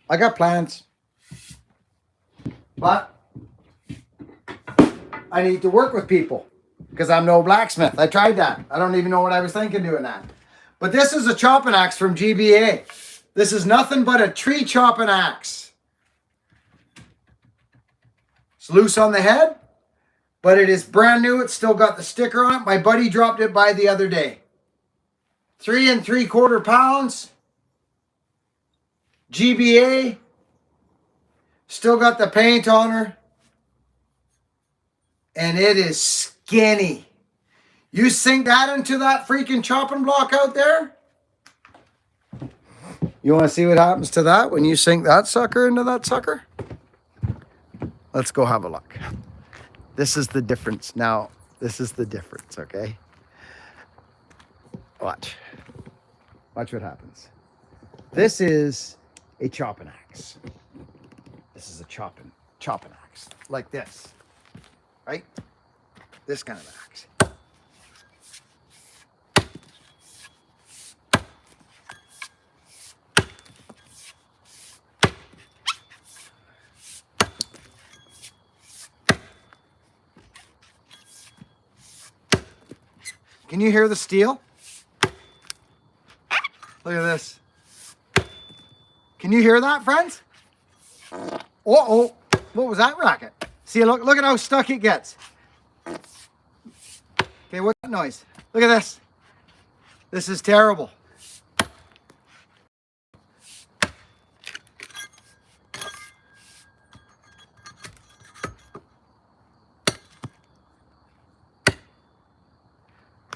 I got plans. But I need to work with people because I'm no blacksmith. I tried that. I don't even know what I was thinking doing that. But this is a chopping axe from GBA. This is nothing but a tree chopping axe. It's loose on the head, but it is brand new. It's still got the sticker on it. My buddy dropped it by the other day. 3 3/4 pounds. GBA. Still got the paint on her. And it is skinny. You sink that into that freaking chopping block out there? You want to see what happens to that when you sink that sucker into that sucker? Let's go have a look. This is the difference. Now, this is the difference, okay? Watch. Watch what happens. This is a chopping axe. This is a chopping axe. Like this. Right? This kind of axe. Can you hear the steel? Look at this. Can you hear that, friends? Uh-oh. What was that racket? See, look at how stuck it gets. Okay, what's that noise? Look at this. This is terrible.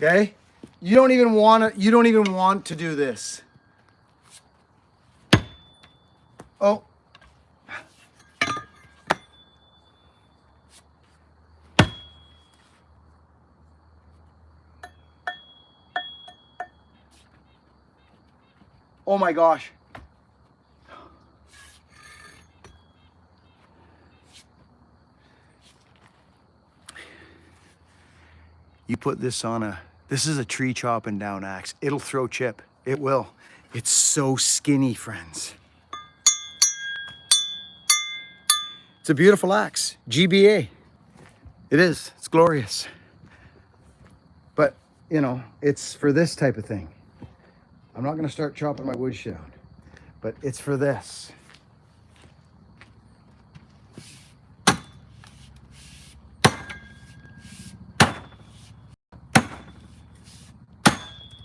Okay? You don't even want to do this. Oh. Oh my gosh. You put this on this is a tree chopping down axe. It'll throw chip. It will. It's so skinny, friends. It's a beautiful axe. GBA. It is. It's glorious. But, you know, it's for this type of thing. I'm not going to start chopping my wood shit out, but it's for this.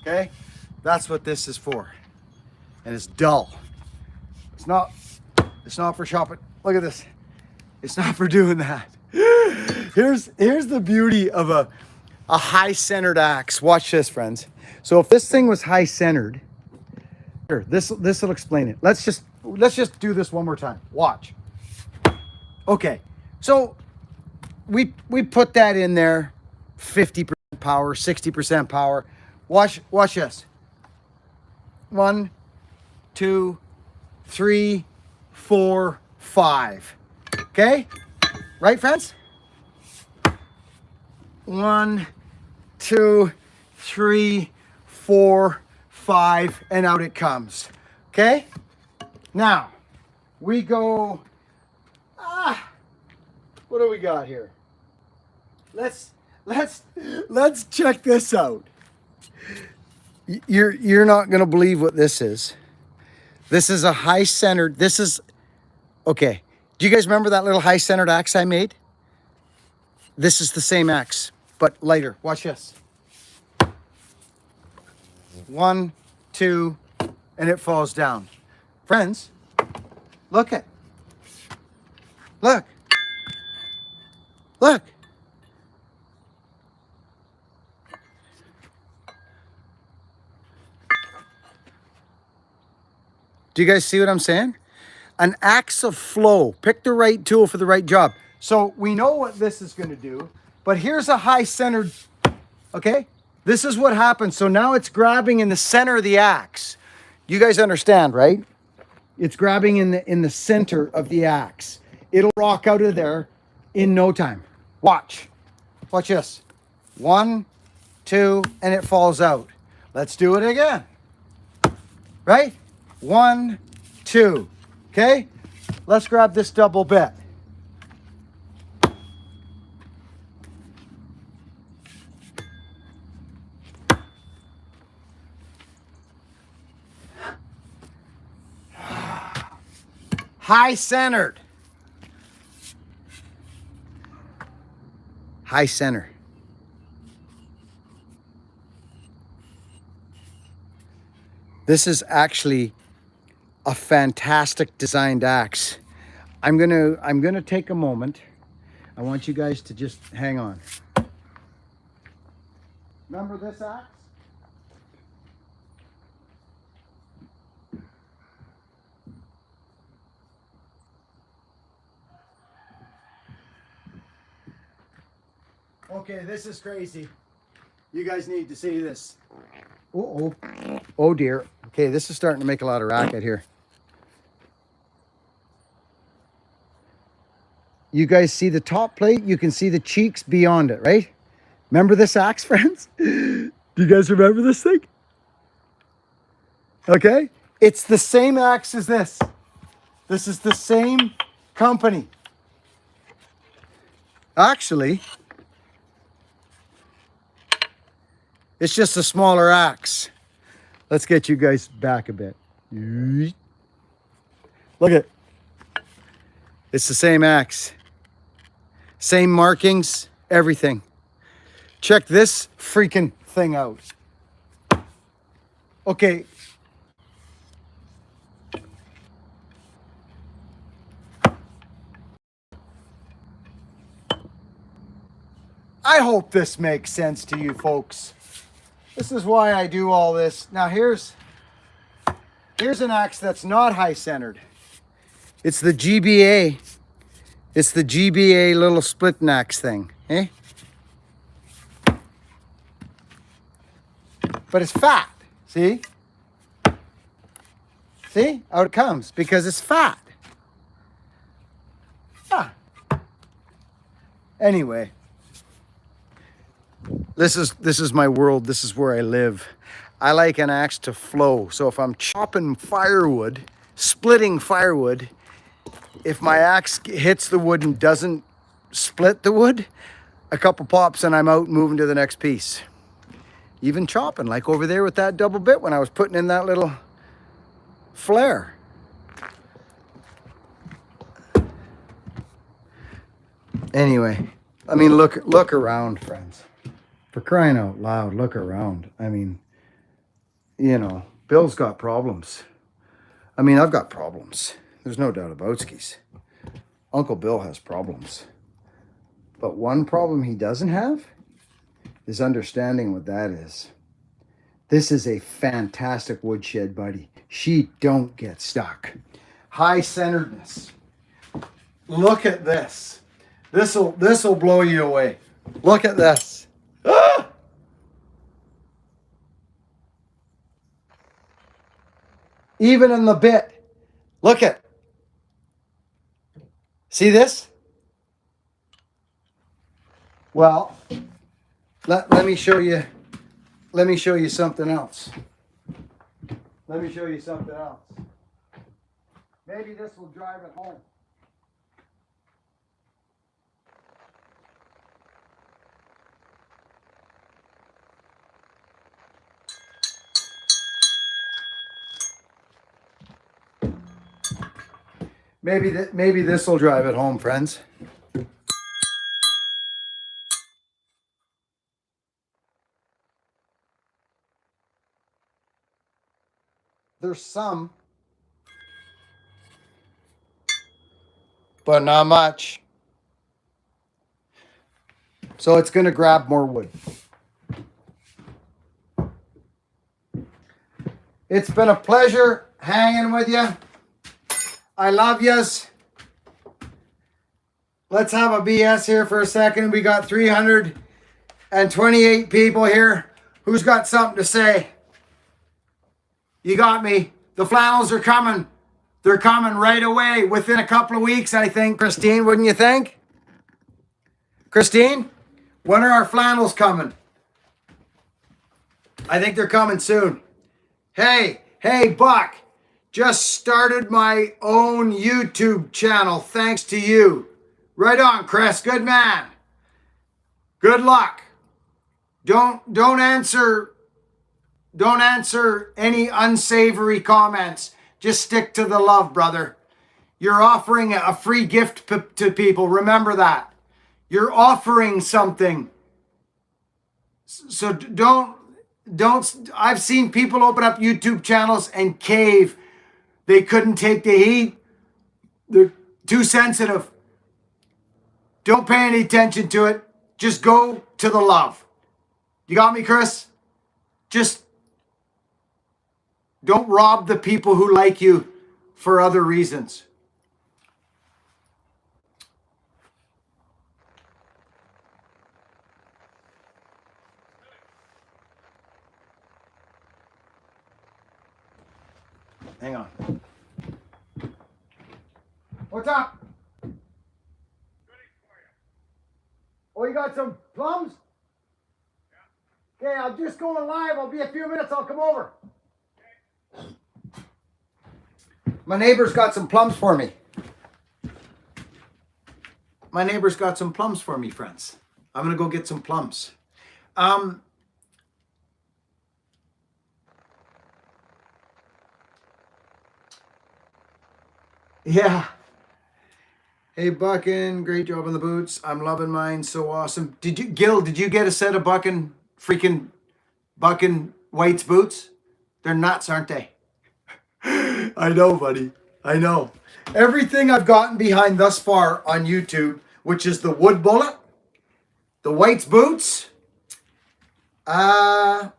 Okay? That's what this is for. And it's dull. It's not for chopping. Look at this. It's not for doing that. Here's the beauty of a high-centered axe. Watch this, friends. So if this thing was high-centered, here, this will explain it. Let's just do this one more time. Watch. Okay. So we put that in there, 50% power, 60% power. Watch this. 1, 2, 3, 4, 5. Okay? Right, friends? 1, 2, 3, 4, 5, and out it comes. Okay? Now, we go, what do we got here? Let's check this out. You're not gonna believe what this is. This is a high-centered, okay. Do you guys remember that little high-centered axe I made? This is the same axe, but lighter. Watch this. 1, 2, and it falls down. Friends, look. Look. Do you guys see what I'm saying? An axe of flow. Pick the right tool for the right job. So we know what this is going to do, but here's a high-centered, okay? This is what happens. So now it's grabbing in the center of the axe. You guys understand, right? It's grabbing in the center of the axe. It'll rock out of there in no time. Watch. Watch this. 1, 2, and it falls out. Let's do it again. Right? 1, 2. Okay? Let's grab this double bit. High-centered. High center. This is actually a fantastic designed axe. I'm gonna take a moment. I want you guys to just hang on. Remember this axe? Okay, this is crazy. You guys need to see this. Oh dear. Okay, this is starting to make a lot of racket here. You guys see the top plate? You can see the cheeks beyond it, right? Remember this axe, friends? Do you guys remember this thing? Okay, it's the same axe as this. This is the same company. Actually, it's just a smaller axe. Let's get you guys back a bit. Look at it. It's the same axe. Same markings, everything. Check this freaking thing out. Okay. I hope this makes sense to you folks. This is why I do all this. Now here's an axe that's not high-centered. It's the GBA. It's the GBA little split axe thing, eh? But it's fat, see? See? Out it comes, because it's fat. Ah. Anyway. This is my world. This is where I live. I like an axe to flow. So if I'm chopping firewood, splitting firewood, if my axe hits the wood and doesn't split the wood, a couple pops and I'm out moving to the next piece. Even chopping, like over there with that double bit when I was putting in that little flare. Anyway, I mean, look around, friends. For crying out loud, look around. I mean, you know, Bill's got problems. I mean, I've got problems. There's no doubt about skis. Uncle Bill has problems. But one problem he doesn't have is understanding what that is. This is a fantastic woodshed, buddy. She don't get stuck. High-centeredness. Look at this. This'll blow you away. Look at this. Ah! Even in the bit. Look at. See this? Well, let me show you. Let me show you something else. Let me show you something else. Maybe this will drive it home. Maybe this will drive it home, friends. There's some, but not much. So it's going to grab more wood. It's been a pleasure hanging with you. I love yous. Let's have a BS here for a second. We got 328 people here. Who's got something to say? You got me. The flannels are coming. They're coming right away within a couple of weeks, I think. Christine, wouldn't you think? Christine, when are our flannels coming? I think they're coming soon. Hey, Buck. Just started my own YouTube channel thanks to you. Right on, Chris. Good man. Good luck. Don't answer any unsavory comments. Just stick to the love, brother. You're offering a free gift to people. Remember that. You're offering something. So don't. I've seen people open up YouTube channels and cave. They couldn't take the heat. They're too sensitive. Don't pay any attention to it. Just go to the love. You got me, Chris? Just don't rob the people who like you for other reasons. Hang on. What's up? Oh, you got some plums? Yeah. Okay, I'm just going live. I'll be a few minutes. I'll come over. Okay. My neighbor's got some plums for me. My neighbor's got some plums for me, friends. I'm going to go get some plums. Yeah. Hey, Buckin, great job on the boots. I'm loving mine. So awesome. Gil, did you get a set of Buckin White's boots? They're nuts, aren't they? I know, buddy. I know. Everything I've gotten behind thus far on YouTube, which is the Wood Bullet, the White's boots, it's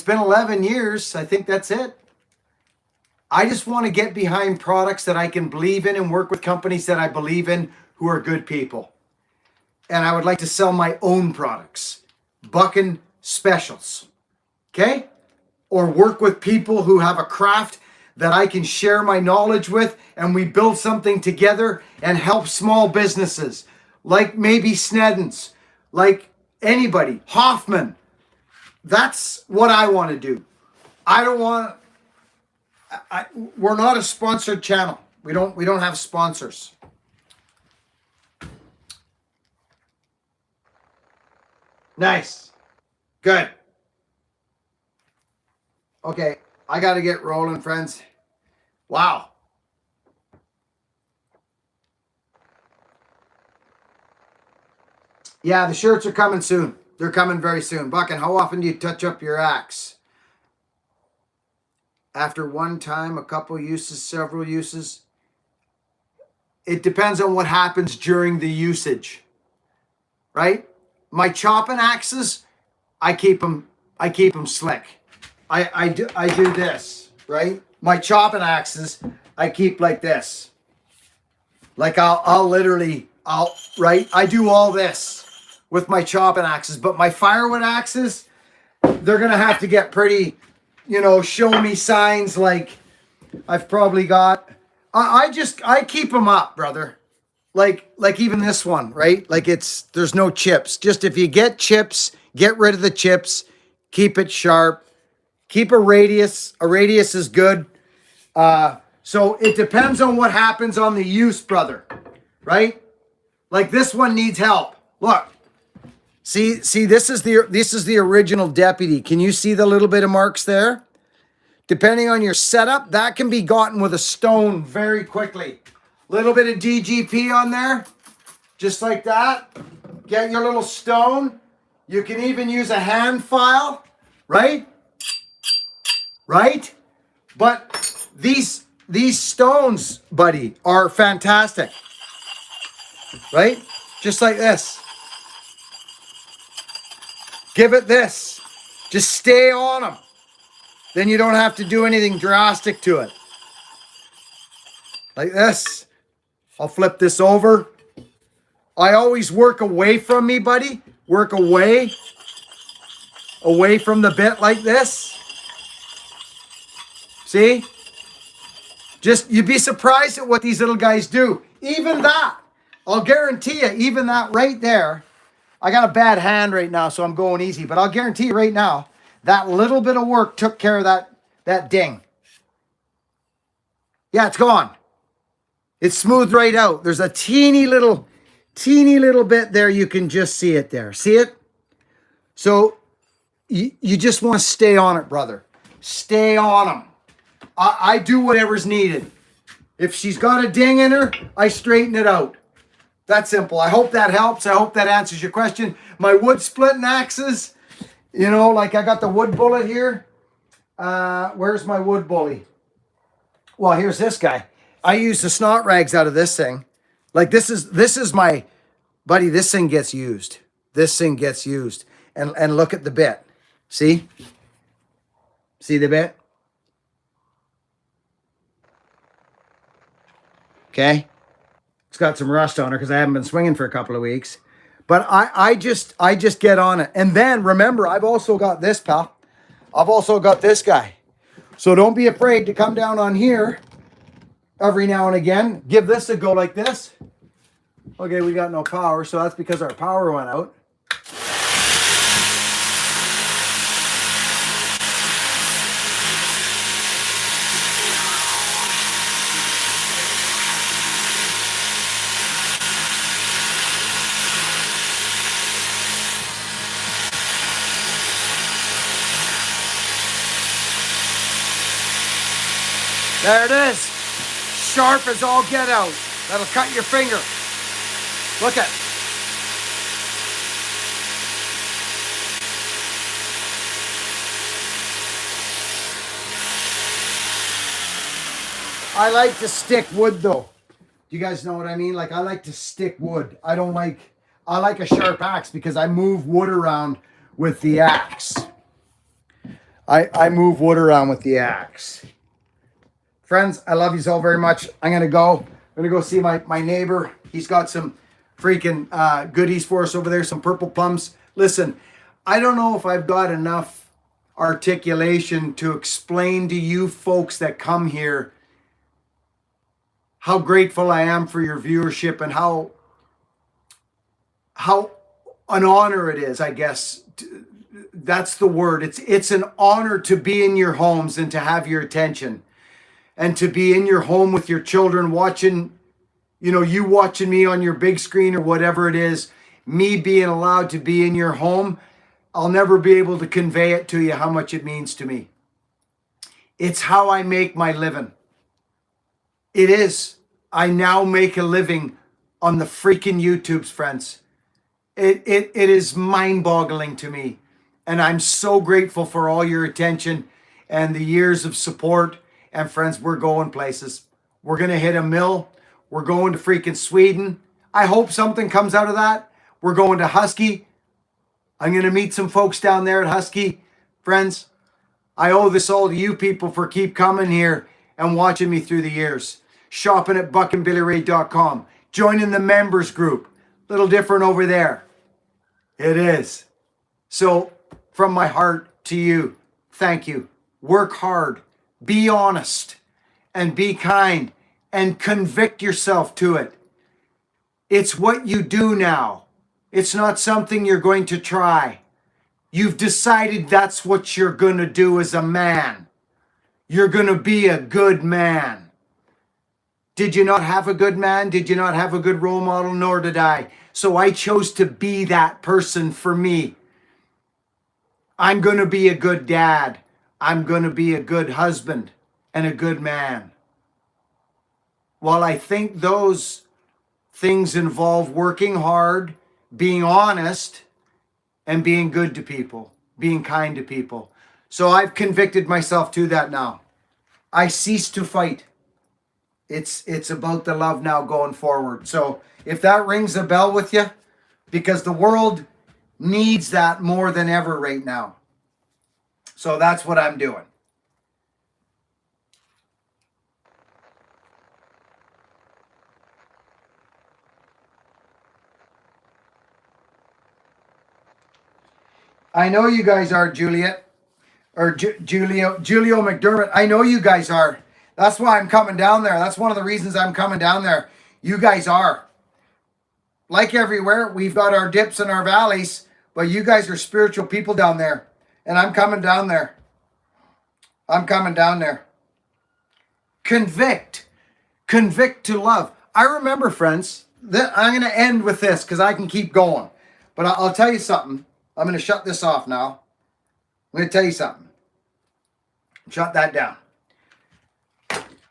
been 11 years. I think that's it. I just want to get behind products that I can believe in and work with companies that I believe in who are good people. And I would like to sell my own products, Buckin Specials, okay? Or work with people who have a craft that I can share my knowledge with, and we build something together and help small businesses, like maybe Sneddon's, like anybody, Hoffman. That's what I want to do. I don't want... we're not a sponsored channel. We don't have sponsors. Nice. Good. Okay, I got to get rolling, friends. Wow. Yeah, the shirts are coming soon. They're coming very soon. Buckin, how often do you touch up your axe? After one time, a couple uses, several uses. It depends on what happens during the usage, right? My chopping axes, I keep them slick. I do this, right? My chopping axes, I keep like this. Like I'll right? I do all this with my chopping axes, but my firewood axes, they're gonna have to get pretty, show me signs like I've probably got. I keep them up, brother. like even this one, right? Like there's no chips. Just if you get chips, get rid of the chips, keep it sharp, keep a radius. A radius is good. So it depends on what happens on the use, brother, right? Like this one needs help. Look, see, this is the original Deputy. Can you see the little bit of marks there? Depending on your setup, that can be gotten with a stone very quickly. Little bit of DGP on there, just like that. Get your little stone. You can even use a hand file, right? Right? But these stones, buddy, are fantastic. Right? Just like this. Give it this. Just stay on them. Then you don't have to do anything drastic to it. Like this. I'll flip this over. I always work away from me, buddy. Work away. Away from the bit like this. See? Just, you'd be surprised at what these little guys do. Even that. I'll guarantee you, even that right there. I got a bad hand right now, so I'm going easy. But I'll guarantee you right now, that little bit of work took care of that ding. Yeah, it's gone. It's smoothed right out. There's a teeny little bit there. You can just see it there. See it? So you just want to stay on it, brother. Stay on them. I do whatever's needed. If she's got a ding in her, I straighten it out. That's simple. I hope that helps. I hope that answers your question. My wood splitting axes, you know, like I got the wood bullet here. Where's my wood bully? Well, here's this guy. I use the snot rags out of this thing. Like this is my, buddy, this thing gets used. This thing gets used. And look at the bit. See? See the bit? Okay. It's got some rust on her because I haven't been swinging for a couple of weeks. But I just get on it. And then remember, I've also got this, pal. I've also got this guy. So don't be afraid to come down on here every now and again. Give this a go like this. Okay, we got no power, so that's because our power went out. There it is. Sharp as all get out. That'll cut your finger. Look at. I like to stick wood though. Do you guys know what I mean? Like I like to stick wood. I like a sharp axe because I move wood around with the axe. I move wood around with the axe. Friends, I love you all very much. I'm going to go see my neighbor. He's got some freaking goodies for us over there, some purple plums. Listen, I don't know if I've got enough articulation to explain to you folks that come here how grateful I am for your viewership and how an honor it is, I guess. That's the word. It's an honor to be in your homes and to have your attention. And to be in your home with your children watching, you know, you watching me on your big screen or whatever it is, me being allowed to be in your home, I'll never be able to convey it to you how much it means to me. It's how I make my living. It is. I now make a living on the freaking YouTubes, friends. It is mind-boggling to me. And I'm so grateful for all your attention and the years of support. And friends, we're going places. We're going to hit a mill. We're going to freaking Sweden. I hope something comes out of that. We're going to Husky. I'm going to meet some folks down there at Husky. Friends, I owe this all to you people for keep coming here and watching me through the years. Shopping at buckinbillyray.com. Joining the members group. Little different over there. It is. So from my heart to you, thank you. Work hard. Be honest and be kind and convict yourself to it. It's what you do now. It's not something you're going to try. You've decided that's what you're going to do as a man. You're going to be a good man. Did you not have a good man? Did you not have a good role model? Nor did I. So I chose to be that person for me. I'm going to be a good dad. I'm going to be a good husband and a good man. While I think those things involve working hard, being honest, and being good to people, being kind to people. So I've convicted myself to that now. I cease to fight. It's about the love now going forward. So if that rings a bell with you, because the world needs that more than ever right now. So that's what I'm doing. I know you guys are, Juliet, or Julio McDermott. I know you guys are. That's why I'm coming down there. That's one of the reasons I'm coming down there. You guys are. Like everywhere, we've got our dips and our valleys, but you guys are spiritual people down there. And I'm coming down there. I'm coming down there. Convict. Convict to love. I remember, friends, that I'm going to end with this because I can keep going. But I'll tell you something. I'm going to shut this off now. I'm going to tell you something. Shut that down.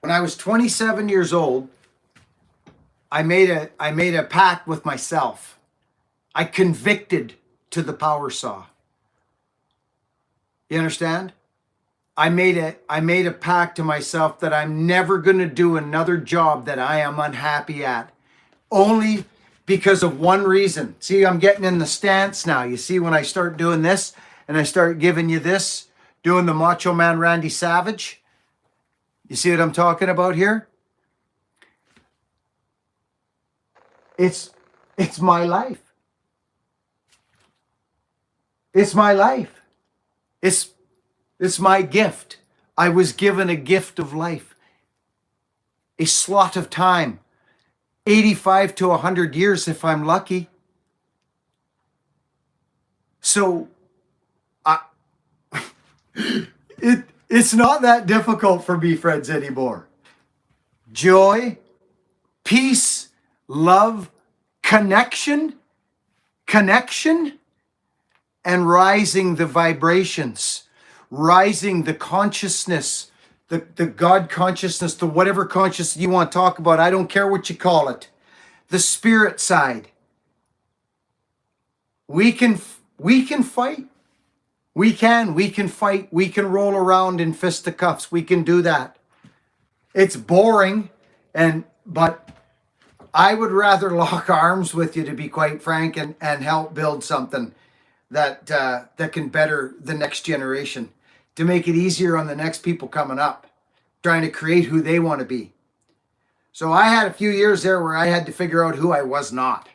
When I was 27 years old, I made a pact with myself. I convicted to the power saw. You understand? I made a pact to myself that I'm never going to do another job that I am unhappy at. Only because of one reason. See, I'm getting in the stance now. You see, when I start doing this and I start giving you this, doing the Macho Man Randy Savage, you see what I'm talking about here? It's my life. It's my life. It's my gift. I was given a gift of life, a slot of time. 85 to 100 years if I'm lucky. So it's not that difficult for me, friends, anymore. Joy, peace, love, connection, and rising the vibrations, rising the consciousness, the God consciousness, the whatever consciousness you want to talk about. I don't care what you call it. The spirit side. We can fight. We can fight. We can roll around in fisticuffs. We can do that. It's boring, but I would rather lock arms with you, to be quite frank, and help build something that can better the next generation, to make it easier on the next people coming up, trying to create who they want to be. So I had a few years there where I had to figure out who I was not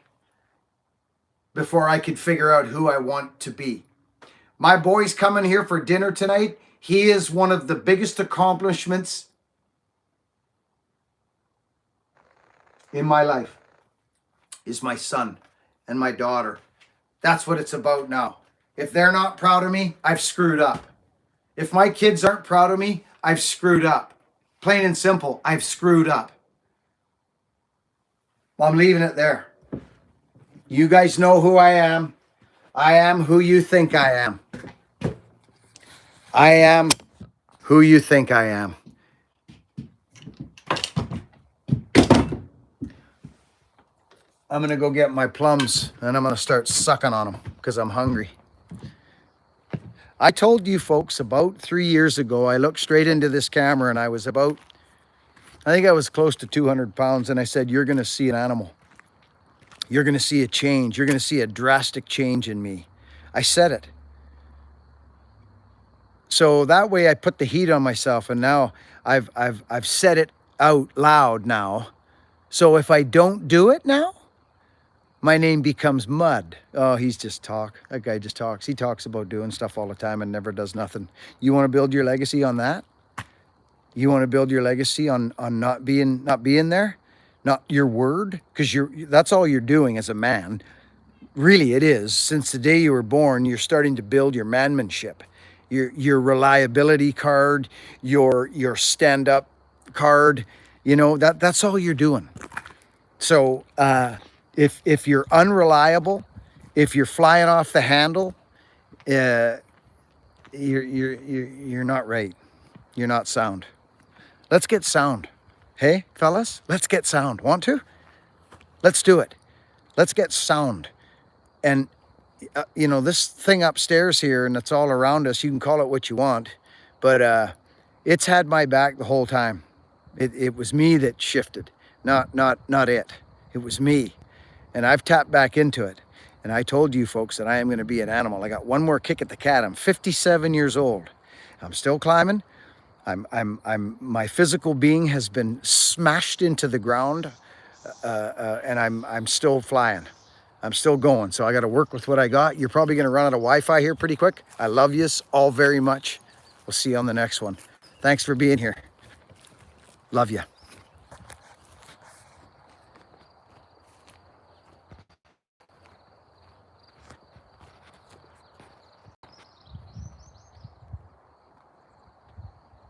before I could figure out who I want to be. My boy's coming here for dinner tonight. He is one of the biggest accomplishments in my life, is my son and my daughter. That's what it's about now. If they're not proud of me, I've screwed up. If my kids aren't proud of me, I've screwed up. Plain and simple, I've screwed up. I'm leaving it there. You guys know who I am. I am who you think I am. I am who you think I am. I'm going to go get my plums and I'm going to start sucking on them because I'm hungry. I told you folks about 3 years ago, I looked straight into this camera and I was close to 200 pounds. And I said, you're going to see an animal. You're going to see a change. You're going to see a drastic change in me. I said it. So that way I put the heat on myself, and now I've said it out loud now. So if I don't do it now, my name becomes Mud. Oh, he's just talk. That guy just talks. He talks about doing stuff all the time and never does nothing. You want to build your legacy on that? You want to build your legacy on not being there? not your word, because that's all you're doing as a man. Really, it is. Since the day you were born, you're starting to build your manmanship, your reliability card, your stand up card. You know, that's all you're doing. So if you're unreliable, if you're flying off the handle, uh, you're not right. You're not sound. Let's get sound. Hey, fellas, let's get sound. Want to? Let's do it. Let's get sound. And you know, this thing upstairs here, and it's all around us. You can call it what you want, but it's had my back the whole time. It was me that shifted, not it. It was me, and I've tapped back into it. And I told you folks that I am going to be an animal. I got one more kick at the cat. I'm 57 years old. I'm still climbing. My physical being has been smashed into the ground, and I'm still flying. I'm still going. So I got to work with what I got. You're probably going to run out of Wi-Fi here pretty quick. I love yous all very much. We'll see you on the next one. Thanks for being here. Love you.